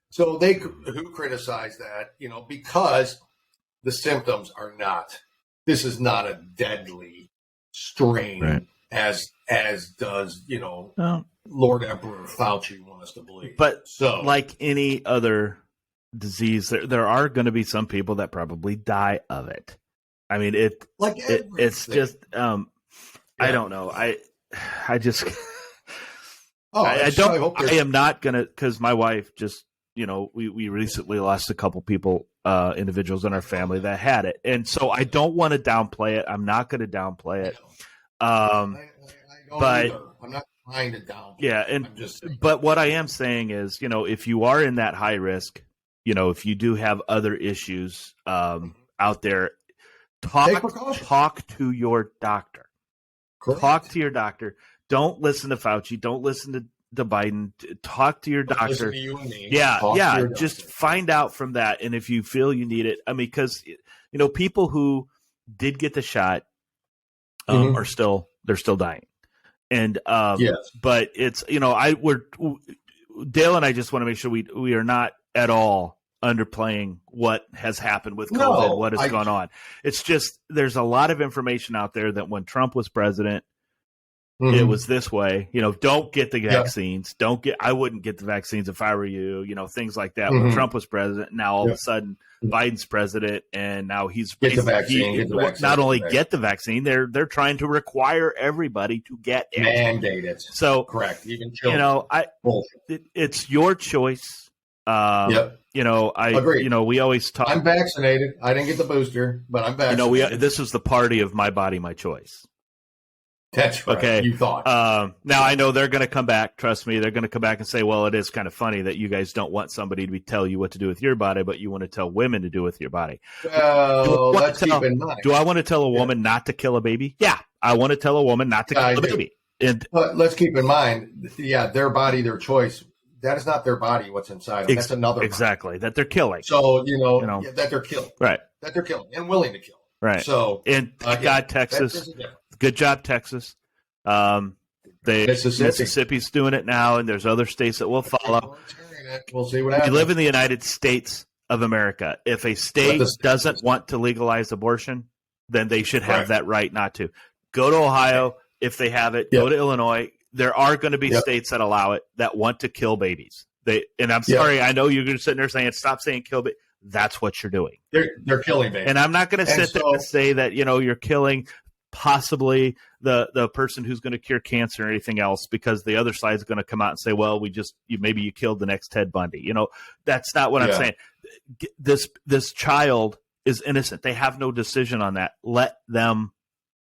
so who criticize that, because the symptoms are not, this is not a deadly strain as does, Lord Emperor Fauci want us to believe. But like any other disease, there are going to be some people that probably die of it. I mean, it's just, I don't know. I am not going to, because my wife just, we recently lost a couple people, individuals in our family that had it. And so I don't want to downplay it. I'm not going to downplay it. But I'm not trying to downplay. Yeah. But what I am saying is, if you are in that high risk, if you do have other issues, out there, talk to your doctor. Correct. Talk to your doctor. Don't listen to Fauci. Don't listen to Biden. Talk to your doctor. Listen to you and me. Yeah. Just find out from that. And if you feel you need it, I mean, because people who did get the shot are still dying. And but it's Dale and I just want to make sure we are not at all underplaying what has happened with COVID, what has gone on. It's just there's a lot of information out there that when Trump was president, it was this way. Don't get the vaccines. I wouldn't get the vaccines if I were you. Things like that. When Trump was president, now all of a sudden Biden's president, and now he's get the vaccine. Not only get the vaccine, they're trying to require everybody to get it. Mandate it. So correct. Even children. It's your choice. Agreed. We always talk. I'm vaccinated. I didn't get the booster, but I'm vaccinated. This is the party of my body, my choice. That's right. Okay. You thought. Now I know they're going to come back. Trust me, they're going to come back and say, "Well, it is kind of funny that you guys don't want somebody to tell you what to do with your body, but you want to tell women to do with your body." Well, let's keep in mind. Do I want to tell a woman not to kill a baby? Yeah, I want to tell a woman not to kill a baby. But let's keep in mind, their body, their choice. That is not their body. What's inside them. That's another body. Exactly that they're killing. So that they're killing. Right. That they're killing and willing to kill. Right. So God, Texas. Good job, Texas. Mississippi's doing it now, and there's other states that will follow. We'll see what happens. We live in the United States of America. If a state doesn't want to legalize abortion, then they should have that right not to. Go to Ohio if they have it. Go to Illinois. There are going to be states that allow it that want to kill babies. And I'm sorry, I know you're sitting there saying, "Stop saying kill babies." That's what you're doing. They're killing babies. And I'm not going to sit there and say that you're killing possibly the person who's going to cure cancer or anything else, because the other side is going to come out and say, well, maybe you killed the next Ted Bundy. That's not what I'm saying. This child is innocent. They have no decision on that. Let them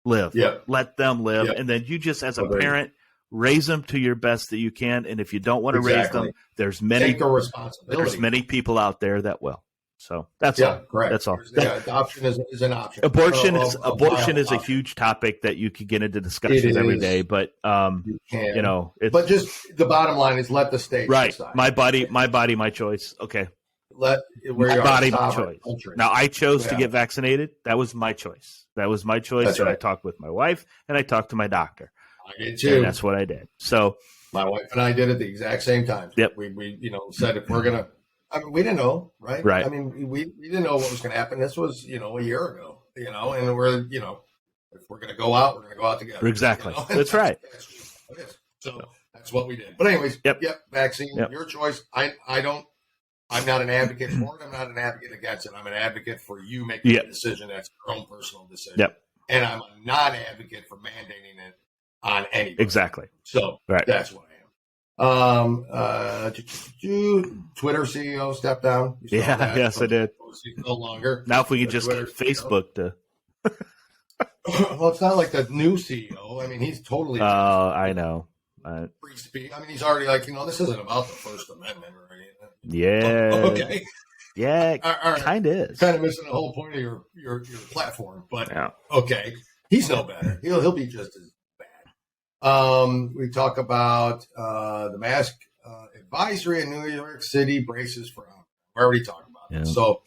live. Let them live. And then you just, as a parent, raise them to your best that you can. And if you don't want to raise them, there's many people out there that will. So that's all. Correct. That's all. Adoption is an option. Abortion is a huge topic that you could get into discussions every day, but you can. But just the bottom line is let the state decide. My body, my choice. Okay. My choice. Country. Now I chose to get vaccinated. That was my choice. And I talked with my wife and I talked to my doctor. I did too. And that's what I did. So my wife and I did it the exact same time. Yep. We said if we're gonna. I mean, we didn't know, right? Right. I mean, we didn't know what was going to happen. This was, a year ago, and we're, if we're going to go out, we're going to go out together. Exactly. That's right. So that's what we did. But anyways, vaccine, your choice. I'm not an advocate for it. I'm not an advocate against it. I'm an advocate for you making a decision. That's your own personal decision. Yep. And I'm a non-advocate for mandating it on anybody. Exactly. So that's what I am. Twitter CEO stepped down. Yes, I did. No longer. Now, if we could just get Facebook to. Well, it's not like the new CEO. I mean, he's totally. I know. Free speech. I mean, he's already this isn't about the First Amendment or anything. Yeah. Okay. Yeah, it All right. kind of is. Kind of missing the whole point of your platform, but Yeah. okay, he's no better. He'll be just as bad. We talk about the mask advisory in New York City braces for. We already talked about Yeah. this. So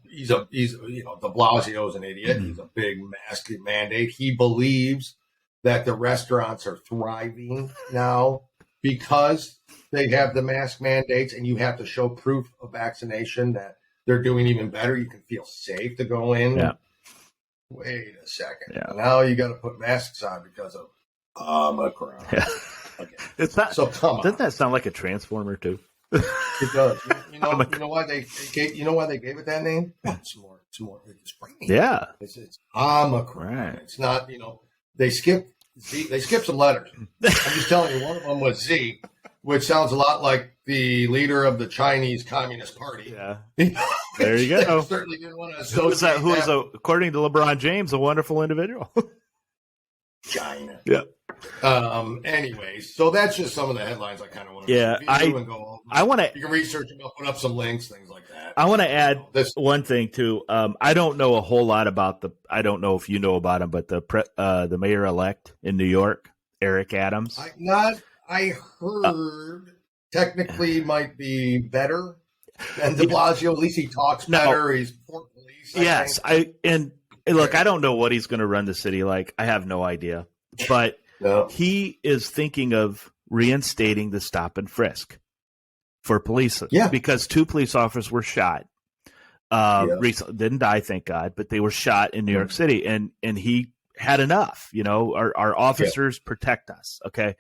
he's de Blasio's an idiot. He's a big mask mandate. He believes that the restaurants are thriving now because they have the mask mandates, and you have to show proof of vaccination that they're doing even better. You can feel safe to go in. Yeah. Wait a second. Yeah. Now you got to put masks on because of Omicron. Yeah. Okay. It's not. So come on. Doesn't that sound like a transformer too? It does. You know why they gave it that name? It's more. It's raining. Yeah. It's Omicron. Right. It's not. They skipped Z. They skipped some letters. I'm just telling you, one of them was Z, which sounds a lot like the leader of the Chinese Communist Party. Yeah. There you go. Certainly didn't want to associate Who is according to LeBron James, a wonderful individual. China. Yeah. Anyways, so that's just some of the headlines I kind of want to review and go over. I want to. You can research them, put up some links, things like that. I want to add one thing too. I don't know a whole lot about I don't know if you know about him, but the mayor elect in New York, Eric Adams. I heard technically might be better than De Blasio. At least he talks better. No. He's for police. Yes, look. I don't know what he's going to run the city like. I have no idea, but. No. He is thinking of reinstating the stop and frisk for police. Yeah. Because 2 police officers were shot. Recently, didn't die, thank God, but they were shot in New York City, and he had enough. Our officers protect us, okay?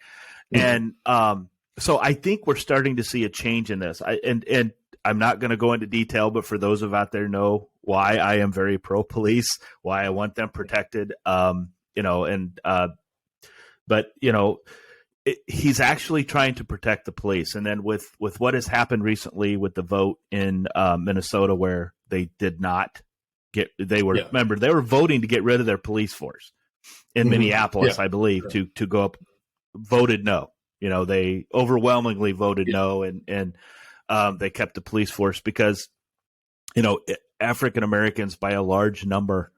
And so I think we're starting to see a change in this. And I'm not going to go into detail, but for those of out there know why I am very pro police, why I want them protected. But he's actually trying to protect the police. And then with what has happened recently with the vote in Minnesota, where they did not remember, they were voting to get rid of their police force in Minneapolis, I believe, to go up, voted no. They overwhelmingly voted no, and they kept the police force because, African Americans by a large number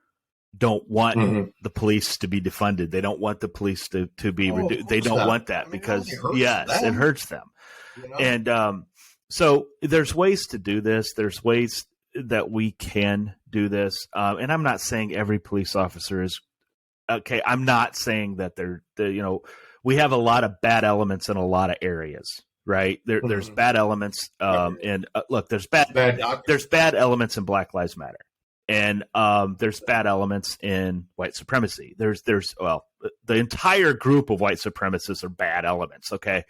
don't want the police to be defunded. They don't want the police to be reduced. They don't want that because, it hurts them. And so there's ways to do this. There's ways that we can do this. And I'm not saying every police officer is okay. I'm not saying that we have a lot of bad elements in a lot of areas, right? There's bad elements. And look, there's bad elements in Black Lives Matter. And there's bad elements in white supremacy. There's the entire group of white supremacists are bad elements, okay?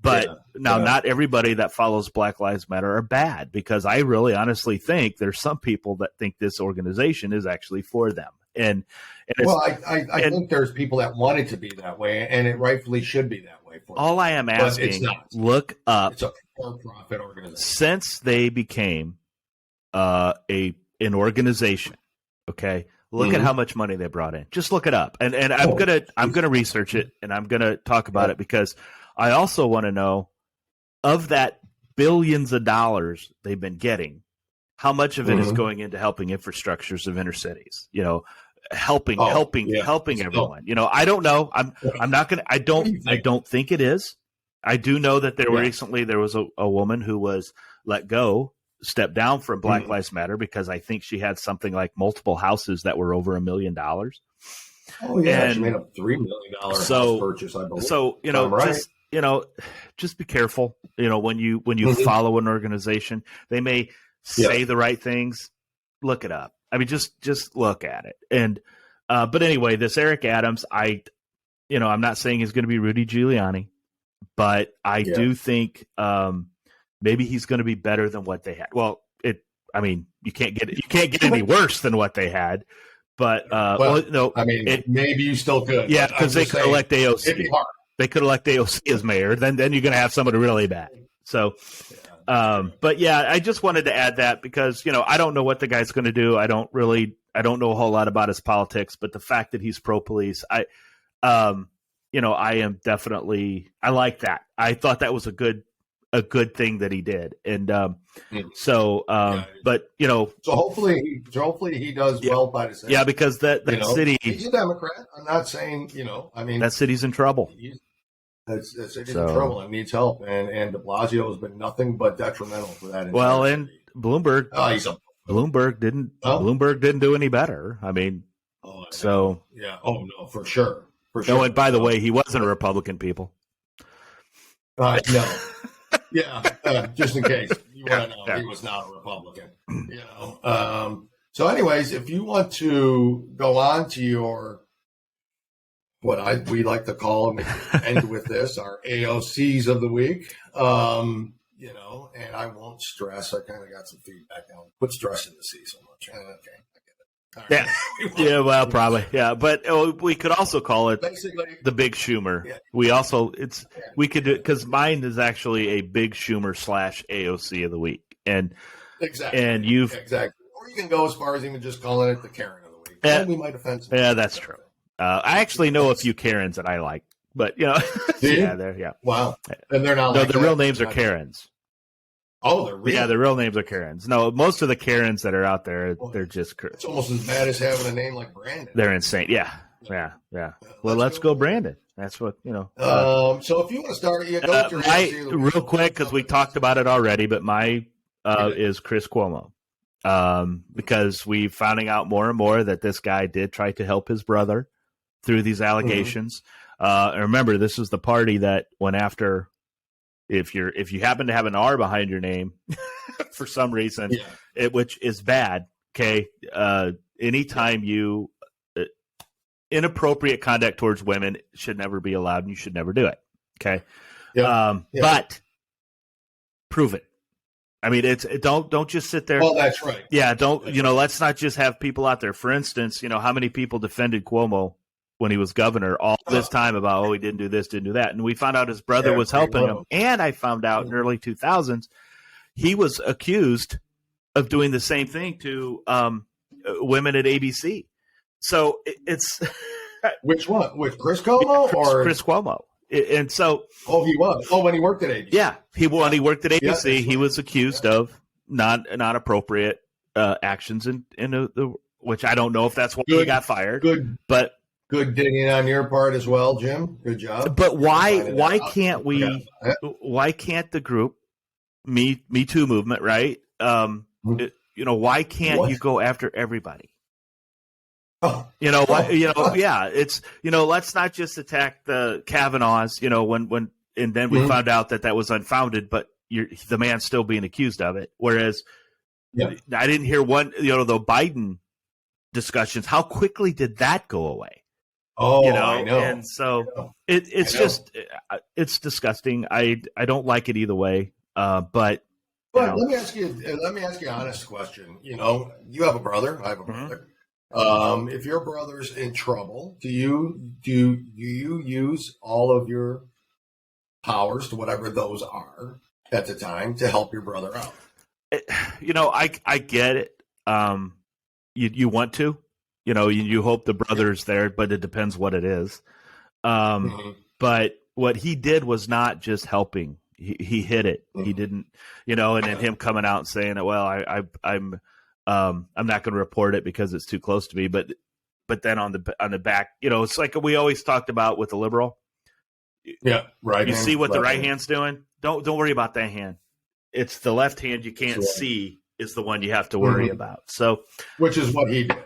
But not everybody that follows Black Lives Matter are bad, because I really honestly think there's some people that think this organization is actually for them. And I think there's people that want it to be that way, and it rightfully should be that way for them. All I am asking, look up. It's a for-profit organization. Since they became an organization, okay, look at how much money they brought in. Just look it up, and I'm gonna research it, and I'm gonna talk about it, because I also want to know, of that billions of dollars they've been getting, how much of it is going into helping infrastructures of inner cities, helping everyone. I don't know. I'm not gonna. I don't think it is. I do know that recently there was a woman who was let go, stepped down from Black Lives Matter, because I think she had something like multiple houses that were over $1 million. Oh yeah, and she made a $3 million house purchase, I believe. So just be careful. When you follow an organization, they may say the right things. Look it up. I mean, just look at it. And but anyway, this Eric Adams, I'm not saying he's going to be Rudy Giuliani, but I do think maybe he's going to be better than what they had. Well, you can't get any worse than what they had. But maybe you still could. Yeah, because they could elect AOC. They could elect AOC as mayor. Then you're going to have somebody really bad. So, but yeah, I just wanted to add that, because I don't know what the guy's going to do. I don't know a whole lot about his politics, but the fact that he's pro police, I am definitely, I like that. I thought that was a good a good thing that he did. And Yeah. but So hopefully he does well by the city. Yeah, because that city, he's a Democrat. I'm not saying, I mean, that city's in trouble. That city's in trouble and needs help. And de Blasio has been nothing but detrimental for that. Well, and Bloomberg, Bloomberg didn't do any better. I mean, yeah. Oh no, for sure. No, and by the way, he wasn't a Republican, people. No. Yeah, just in case you want to know, he was not a Republican. So, anyways, if you want to go on to your we like to call them, end with this, our AOCs of the week. And I won't stress. I kind of got some feedback on put stress in the sea so much. Okay. Right. Yeah, well, probably, yeah. But we could also call it basically the Big Schumer. Yeah. We could do it because mine is actually a Big Schumer / AOC of the week, and exactly, and or you can go as far as even just calling it the Karen of the week. And we might offend some. Yeah, that's true. I actually know a few Karens that I like, but yeah. Wow, and they're not. No, the real names are Karens. Oh, they're real? Yeah, the real names are Karens. No, most of the Karens that are out there, they're just. It's almost as bad as having a name like Brandon. They're insane. Yeah. Well, let's go, Brandon. That's what So if you want to start, go with your real quick because we talked about it already. But my is Chris Cuomo, because we're finding out more and more that this guy did try to help his brother through these allegations. And remember, this is the party that went after. If you happen to have an R behind your name for some reason, which is bad. Okay. Anytime you inappropriate conduct towards women should never be allowed and you should never do it. Okay. But prove it. I mean, don't just sit there. Well, that's right. Yeah. Let's not just have people out there. For instance, how many people defended Cuomo when he was governor all this time about, he didn't do this, didn't do that. And we found out his brother was helping him. And I found out in early 2000s, he was accused of doing the same thing to women at ABC. So it's which one? With Chris Cuomo or Chris Cuomo? And so, he was. When he worked at ABC. Yeah, he worked at ABC. He was accused of not appropriate actions in the which I don't know if that's why he got fired. But good digging on your part as well, Jim. Good job. But why can't we? Why can't the group Me Too movement, right? Why can't you go after everybody? It's let's not just attack the Kavanaughs. And then we found out that was unfounded, but the man's still being accused of it. Whereas I didn't hear the Biden discussions. How quickly did that go away? I know. And so it's disgusting. I don't like it either way. But let me ask you an honest question. You have a brother. I have a brother. If your brother's in trouble, do you use all of your powers, to whatever those are at the time, to help your brother out? I get it. You want to. You hope the brother's there, but it depends what it is. But what he did was not just helping. He hid it. He didn't, and then him coming out and saying, "Well, I'm not going to report it because it's too close to me." But then on the back, it's like we always talked about with the liberal. Yeah, right. You see what the right hand's doing. Don't worry about that hand. It's the left hand you can't see is the one you have to worry about. So, which is what he did.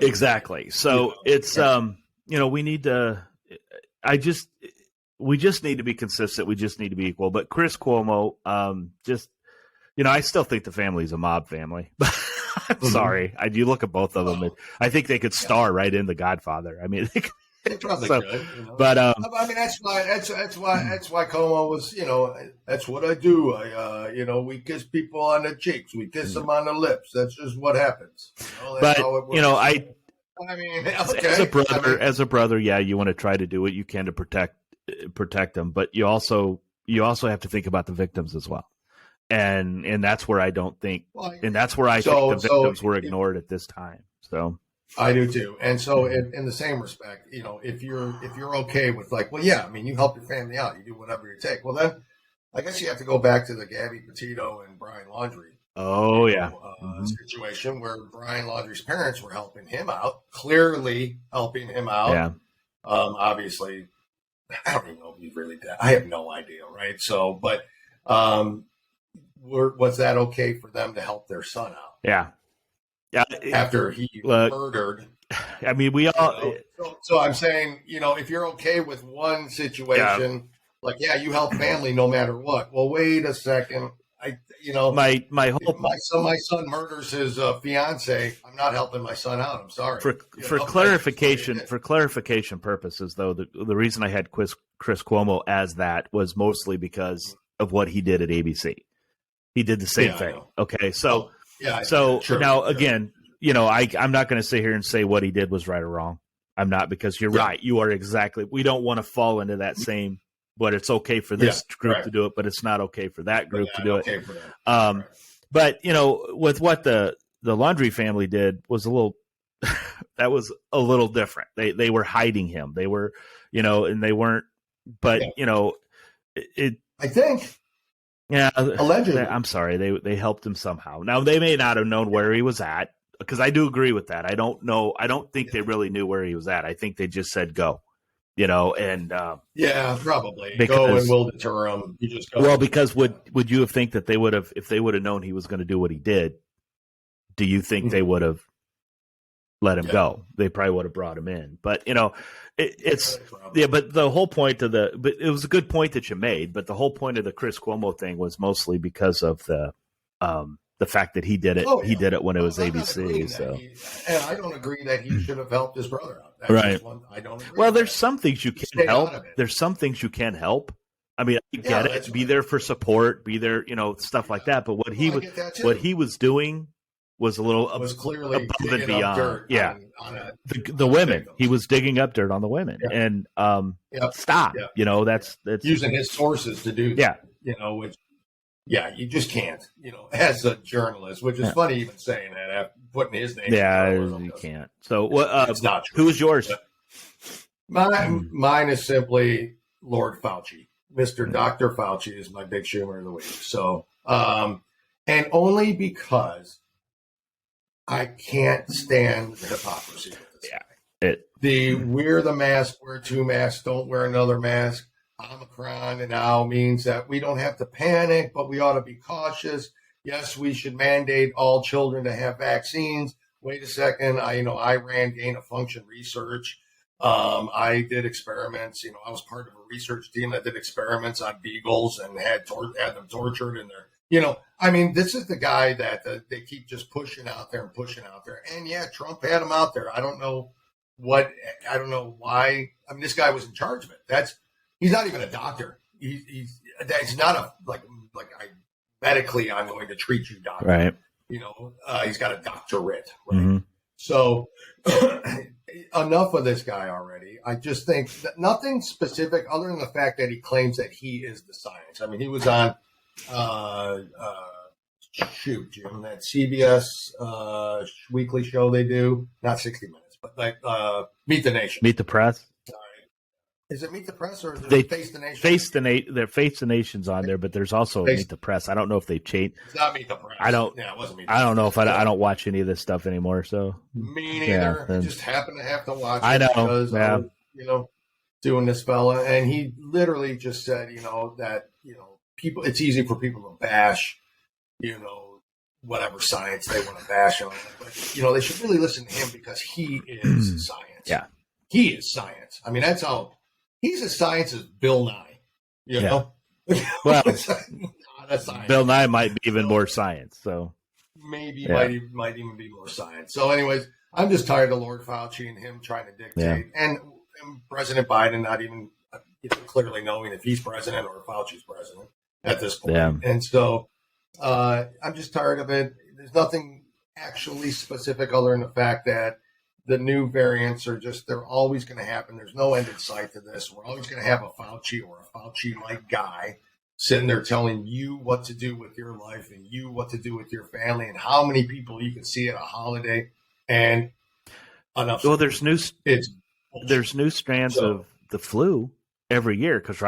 Exactly. So it's we need to. We just need to be consistent. We just need to be equal. But Chris Cuomo, I still think the family's a mob family. I'm sorry. You look at both of them. I think they could star right in The Godfather. I mean, they probably could. But I mean, that's why Cuomo was. That's what I do. We kiss people on the cheeks. We kiss them on the lips. That's just what happens. That's how it works. As a brother, yeah, you want to try to do what you can to protect them, but you also have to think about the victims as well. And that's where I don't think, and that's where I think the victims were ignored at this time. So I do too. And so in the same respect, if you're okay with you help your family out, you do whatever you take. Well, then I guess you have to go back to the Gabby Petito and Brian Laundrie Oh yeah. situation where Brian Laundrie's parents were helping him out, clearly helping him out. Yeah. Obviously, I don't even know if he really did. I have no idea, right? So, but was that okay for them to help their son out? Yeah. Yeah. After he murdered. I mean, we all. So I'm saying, if you're okay with one situation, you help family no matter what. Well, wait a second. My hope. My son murders his fiance. I'm not helping my son out. I'm sorry. For clarification purposes, though, the reason I had Chris Cuomo as that was mostly because of what he did at ABC. He did the same thing. Okay, so again, I'm not going to sit here and say what he did was right or wrong. I'm not, because you're right. You are exactly. We don't want to fall into that same. But it's okay for this group to do it, but it's not okay for that group to do it. But with what the Laundrie family did was that was a little different. They were hiding him. They were, and they weren't. But I think. Yeah, allegedly. I'm sorry. They helped him somehow. Now they may not have known where he was at, because I do agree with that. I don't know. I don't think they really knew where he was at. I think they just said go. And probably because, go and we'll deter him. You just go. Well, because would you have think that they would have, if they would have known he was going to do what he did? Do you think they would have let him go? They probably would have brought him in. But but the whole point of but it was a good point that you made. But the whole point of the Chris Cuomo thing was mostly because of the fact that he did it. He did it when it was ABC. So, and I don't agree that he should have helped his brother out. That's right. I don't agree. Well, there's some things you can help. There's some things you can help. I mean, I get it. Be there for support. Be there, stuff like that. But what he was doing was a little clearly above and beyond. On the women. He was digging up dirt on the women, and stop. That's using his sources to do that. Which. Yeah, you just can't, as a journalist, which is funny even saying that, after putting his name. Yeah, you can't. So, it's not true. Who is yours? Mine is simply Lord Fauci. Mr. Dr. Fauci is my big Schumer of the week. So, and only because I can't stand the hypocrisy with this guy. Wear the mask, wear two masks, don't wear another mask. Omicron now means that we don't have to panic, but we ought to be cautious. Yes, we should mandate all children to have vaccines. Wait a second. I ran gain of function research. I did experiments. I was part of a research team that did experiments on beagles and had them tortured in their, this is the guy that they keep just pushing out there. And Trump had him out there. I don't know why. This guy was in charge of it. He's not even a doctor. He's not medically I'm going to treat you, doctor. Right. He's got a doctorate. Right. Mm-hmm. So enough of this guy already. I just think that nothing specific other than the fact that he claims that he is the science. He was on Jim, that CBS weekly show they do, not 60 Minutes, but Meet the Nation. Meet the Press. Is it Meet the Press or is it Face the Nation? Their Face the Nation's on there, but there's also Meet the Press. I don't know if they've changed. It's not Meet the Press. It wasn't Meet the Press. I don't know if I don't watch any of this stuff anymore. So me neither. I just happen to have to watch it. I know. Because I'm, doing this fella, and he literally just said, that people. It's easy for people to bash, whatever science they want to bash on, but they should really listen to him because he is science. Yeah, he is science. That's how. He's as science as Bill Nye, know? Well, that's science. Bill Nye might be even more science, so. Maybe might even be more science. So anyways, I'm just tired of Lord Fauci and him trying to dictate. And President Biden not even clearly knowing if he's president or if Fauci's president at this point. Yeah. And so I'm just tired of it. There's nothing actually specific other than the fact that the new variants are they're always going to happen. There's no end in sight to this. We're always going to have a Fauci or a Fauci-like guy sitting there telling you what to do with your life and you what to do with your family and how many people you can see at a holiday and enough. Well, there's new strands of the flu, every year because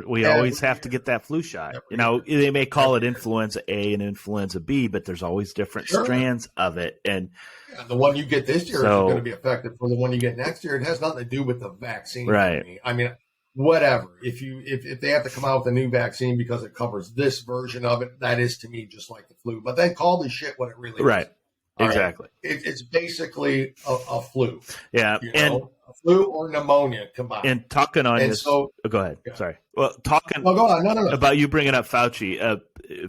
we always have to get that flu shot. You know, they may call it influenza A and influenza B, but there's always different strands of it. And the one you get this year is going to be effective for the one you get next year. It has nothing to do with the vaccine. Right. For me. I mean, whatever. If they have to come out with a new vaccine because it covers this version of it, that is to me just like the flu. But then call the shit what it really is. Right. Exactly. Right? It's basically a flu. Yeah. And a flu or pneumonia combined. And talking on this. So, go ahead. Yeah. Sorry. Well, talking go on. No. About you bringing up Fauci,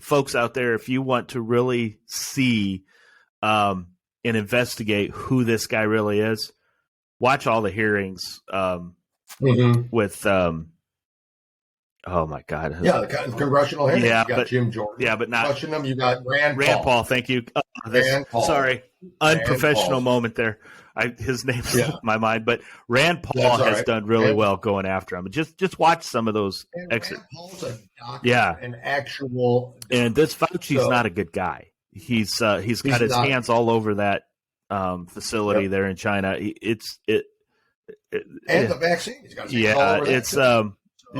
folks out there, if you want to really see and investigate who this guy really is, watch all the hearings with oh my God. Yeah, the congressional hearings. Yeah, you got Jim Jordan. Yeah, but not questioning them. You got Rand Paul. Thank you. Rand Paul. Sorry, unprofessional moment there. His name's in my mind, but Rand Paul has done really well going after him. Just watch some of those excerpts. Rand Paul's a doctor, an actual doctor. And this Fauci's not a good guy. He's got his hands all over that facility there in China. And the vaccine. He's got his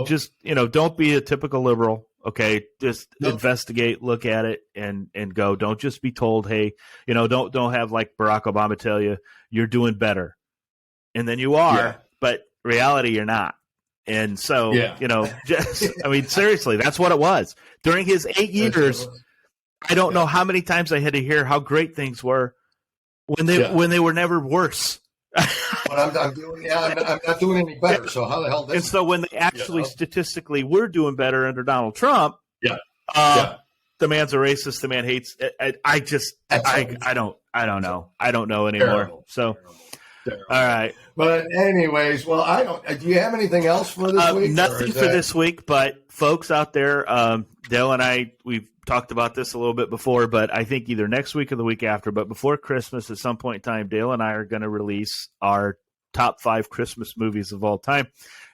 just don't be a typical liberal. Okay, just investigate, look at it, and go. Don't just be told, hey, don't have like Barack Obama tell you you're doing better, and then you are, but reality you're not. And so, seriously, that's what it was during his 8 years. I don't know how many times I had to hear how great things were when they were never worse. But I'm not doing any better. So how the hell? And so when they actually statistically were doing better under Donald Trump, the man's a racist. The man hates. I don't know. I don't know anymore. Terrible. So, Terrible. All right. But anyways, well, I don't. Do you have anything else for this week? Nothing for this week. But folks out there, Dale and I, we've talked about this a little bit before, but I think either next week or the week after, but before Christmas at some point in time, Dale and I are going to release our top 5 Christmas movies of all time.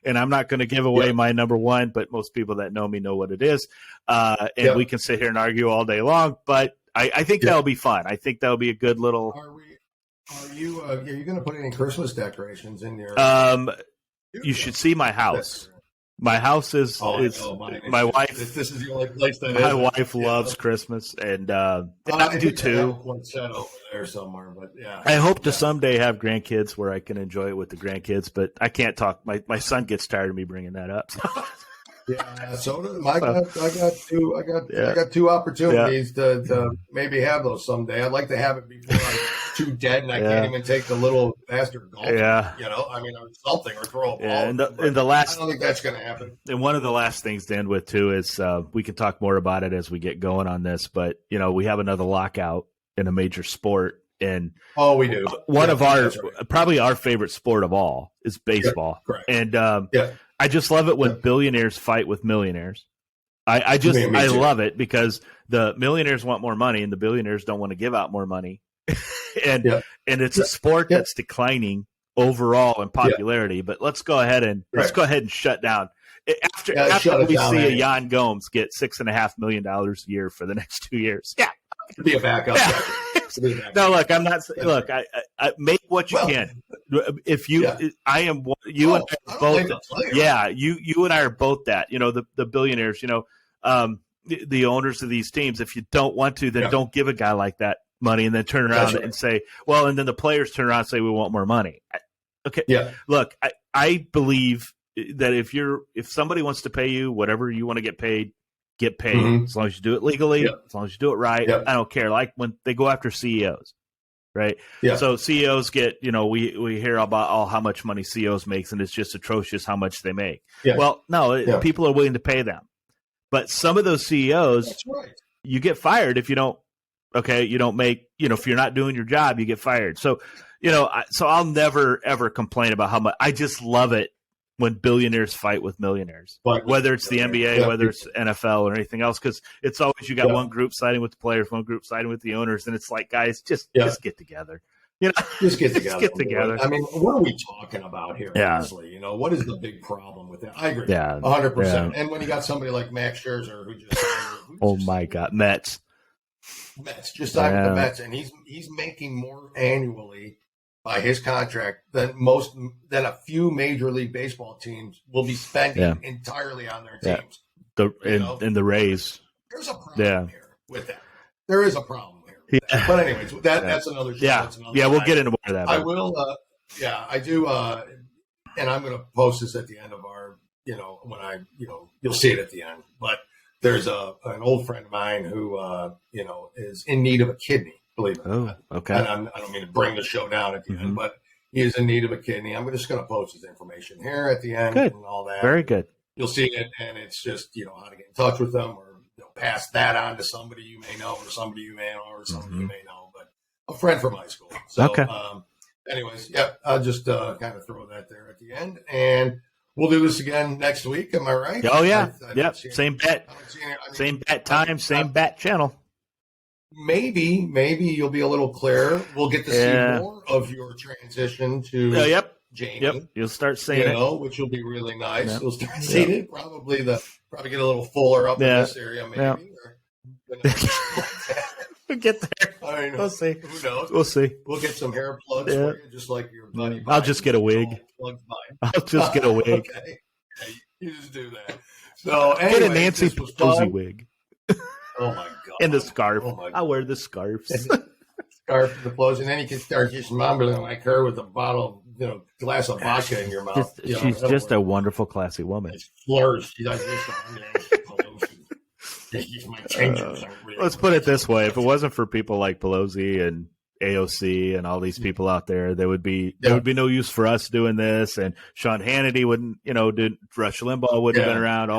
And I'm not going to give away my number one, but most people that know me know what it is. And we can sit here and argue all day long, but I think that'll be fun. I think that'll be a good little. Are you going to put any Christmas decorations in your? You should see my house. My house is my wife. This is the only place that my wife loves Christmas, and I do too. One set over there somewhere, but I hope to someday have grandkids where I can enjoy it with the grandkids. But I can't talk. My son gets tired of me bringing that up. So I got two opportunities to maybe have those someday. I'd like to have it before I'm too dead and I can't even take the little bastard golf. I mean, or something, or throw a ball. And the last, I don't think that's going to happen. And one of the last things to end with too is we can talk more about it as we get going on this. But we have another lockout in a major sport, and we do. One of our probably our favorite sport of all is baseball. And I just love it when billionaires fight with millionaires. I love it because the millionaires want more money and the billionaires don't want to give out more money. and it's a sport that's declining overall in popularity. But let's go ahead and shut down. After we see a Jan Gomes get $6.5 million a year for the next 2 years. Be a backup. No, look, I'm not. Look, I make what you can. If you, I am. You and I are both. You and I are both that. The billionaires. The owners of these teams. If you don't want to, then don't give a guy like that money, and then turn around and say, well, and then the players turn around and say, we want more money. Okay. Yeah. Look, I believe that if somebody wants to pay you whatever you want to get paid as long as you do it legally, as long as you do it right. I don't care. Like when they go after CEOs, right? Yeah. So CEOs get, we hear about how much money CEOs makes, and it's just atrocious how much they make. Yeah. Well, no, people are willing to pay them. But some of those CEOs, you get fired if you don't. Okay, you don't make. If you're not doing your job, you get fired. So, so I'll never ever complain about how much. I just love it when billionaires fight with millionaires, whether it's the NBA, whether it's NFL or anything else, because it's always you got one group siding with the players, one group siding with the owners, and it's like, guys, just get together. Just get together. Get together. I mean, what are we talking about here? Honestly, what is the big problem with that? I agree. 100%. And when you got somebody like Max Scherzer who just my God, Mets just signed with the Mets, and he's making more annually by his contract than a few Major League Baseball teams will be spending entirely on their teams. In the Rays. There's a problem here with that. There is a problem here. But anyways, that's another show. That's another we'll get into more of that. I will. I do. And I'm going to post this at the end of our, when you'll see it at the end. But there's an old friend of mine who, is in need of a kidney, believe it or not. Okay. And I don't mean to bring the show down at the end, but he is in need of a kidney. I'm just going to post his information here at the end and all that. Very good. You'll see it, and it's just, how to get in touch with them or pass that on to somebody you may know or somebody you may know or somebody you may know, but a friend from high school. So, anyways, I'll just kind of throw that there at the end, and we'll do this again next week. Am I right? Oh, yeah. Same bet. Same bet time, same bet channel. Maybe you'll be a little clearer. We'll get to see more of your transition to Jamie. Yep. You'll start seeing it. Which will be really nice. Yep. We'll start seeing it. Probably get a little fuller up in this area, maybe. Yep. We'll get there. I know. We'll see. Who knows? We'll see. We'll get some hair plugs for you, just like your buddy. I'll just get a wig. I'll just get a wig. Okay. You just do that. So anyway, get a Nancy Pelosi wig. Oh my god! And the scarf. I'll wear the scarves. Scarf, the clothes, and then you can start just mumbling like her with a bottle, glass of vodka in your mouth. She's just a wonderful, classy woman. It's flirts. She does this. Let's put it this way: if it wasn't for people like Pelosi and AOC and all these people out there, there would be no use for us doing this. And Sean Hannity wouldn't, Rush Limbaugh wouldn't have been around.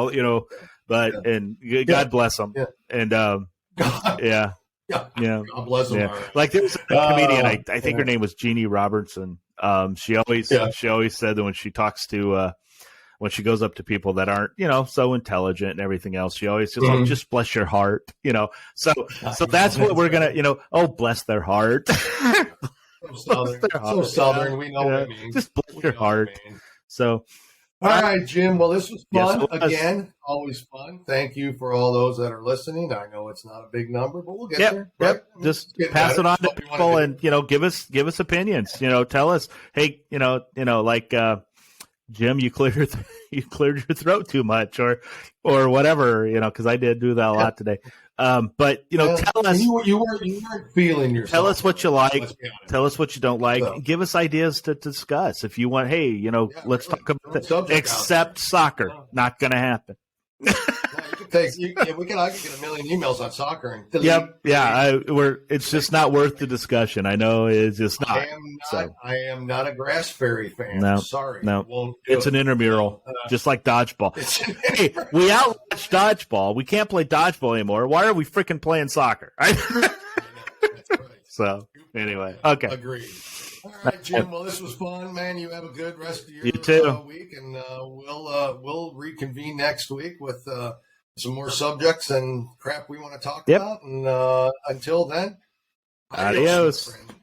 And God bless them. Yeah. And God bless them. Yeah. Like there was a comedian, I think her name was Jeannie Robertson. She always said that when she talks to when she goes up to people that aren't, so intelligent and everything else, she always says, just bless your heart, So that's what we're gonna, bless their heart. So southern, we know what it means. Just bless your heart. So. All right, Jim. Well, this was fun. Again, always fun. Thank you for all those that are listening. I know it's not a big number, but we'll get there. Right? Just pass it on to people and, give us opinions. Tell us, hey, like Jim, you cleared your throat too much or whatever, because I did do that a lot today. But tell us you weren't feeling yourself. Tell us what you like. Tell us what you don't like. So, give us ideas to discuss. If you want, hey, let's talk about that. Except soccer, not going to happen. I could get a million emails on soccer and delete. It's just not worth the discussion. I know it's just not. I am not a Grass Fairy fan. No, sorry. No, it's an intramural, just like dodgeball. Hey, we outlatched dodgeball. We can't play dodgeball anymore. Why are we freaking playing soccer? That's right. So anyway, okay. Agreed. All right, Jim. Well, this was fun, man. You have a good rest of your week, and we'll reconvene next week with some more subjects and crap we want to talk about. And until then, adios. Friend.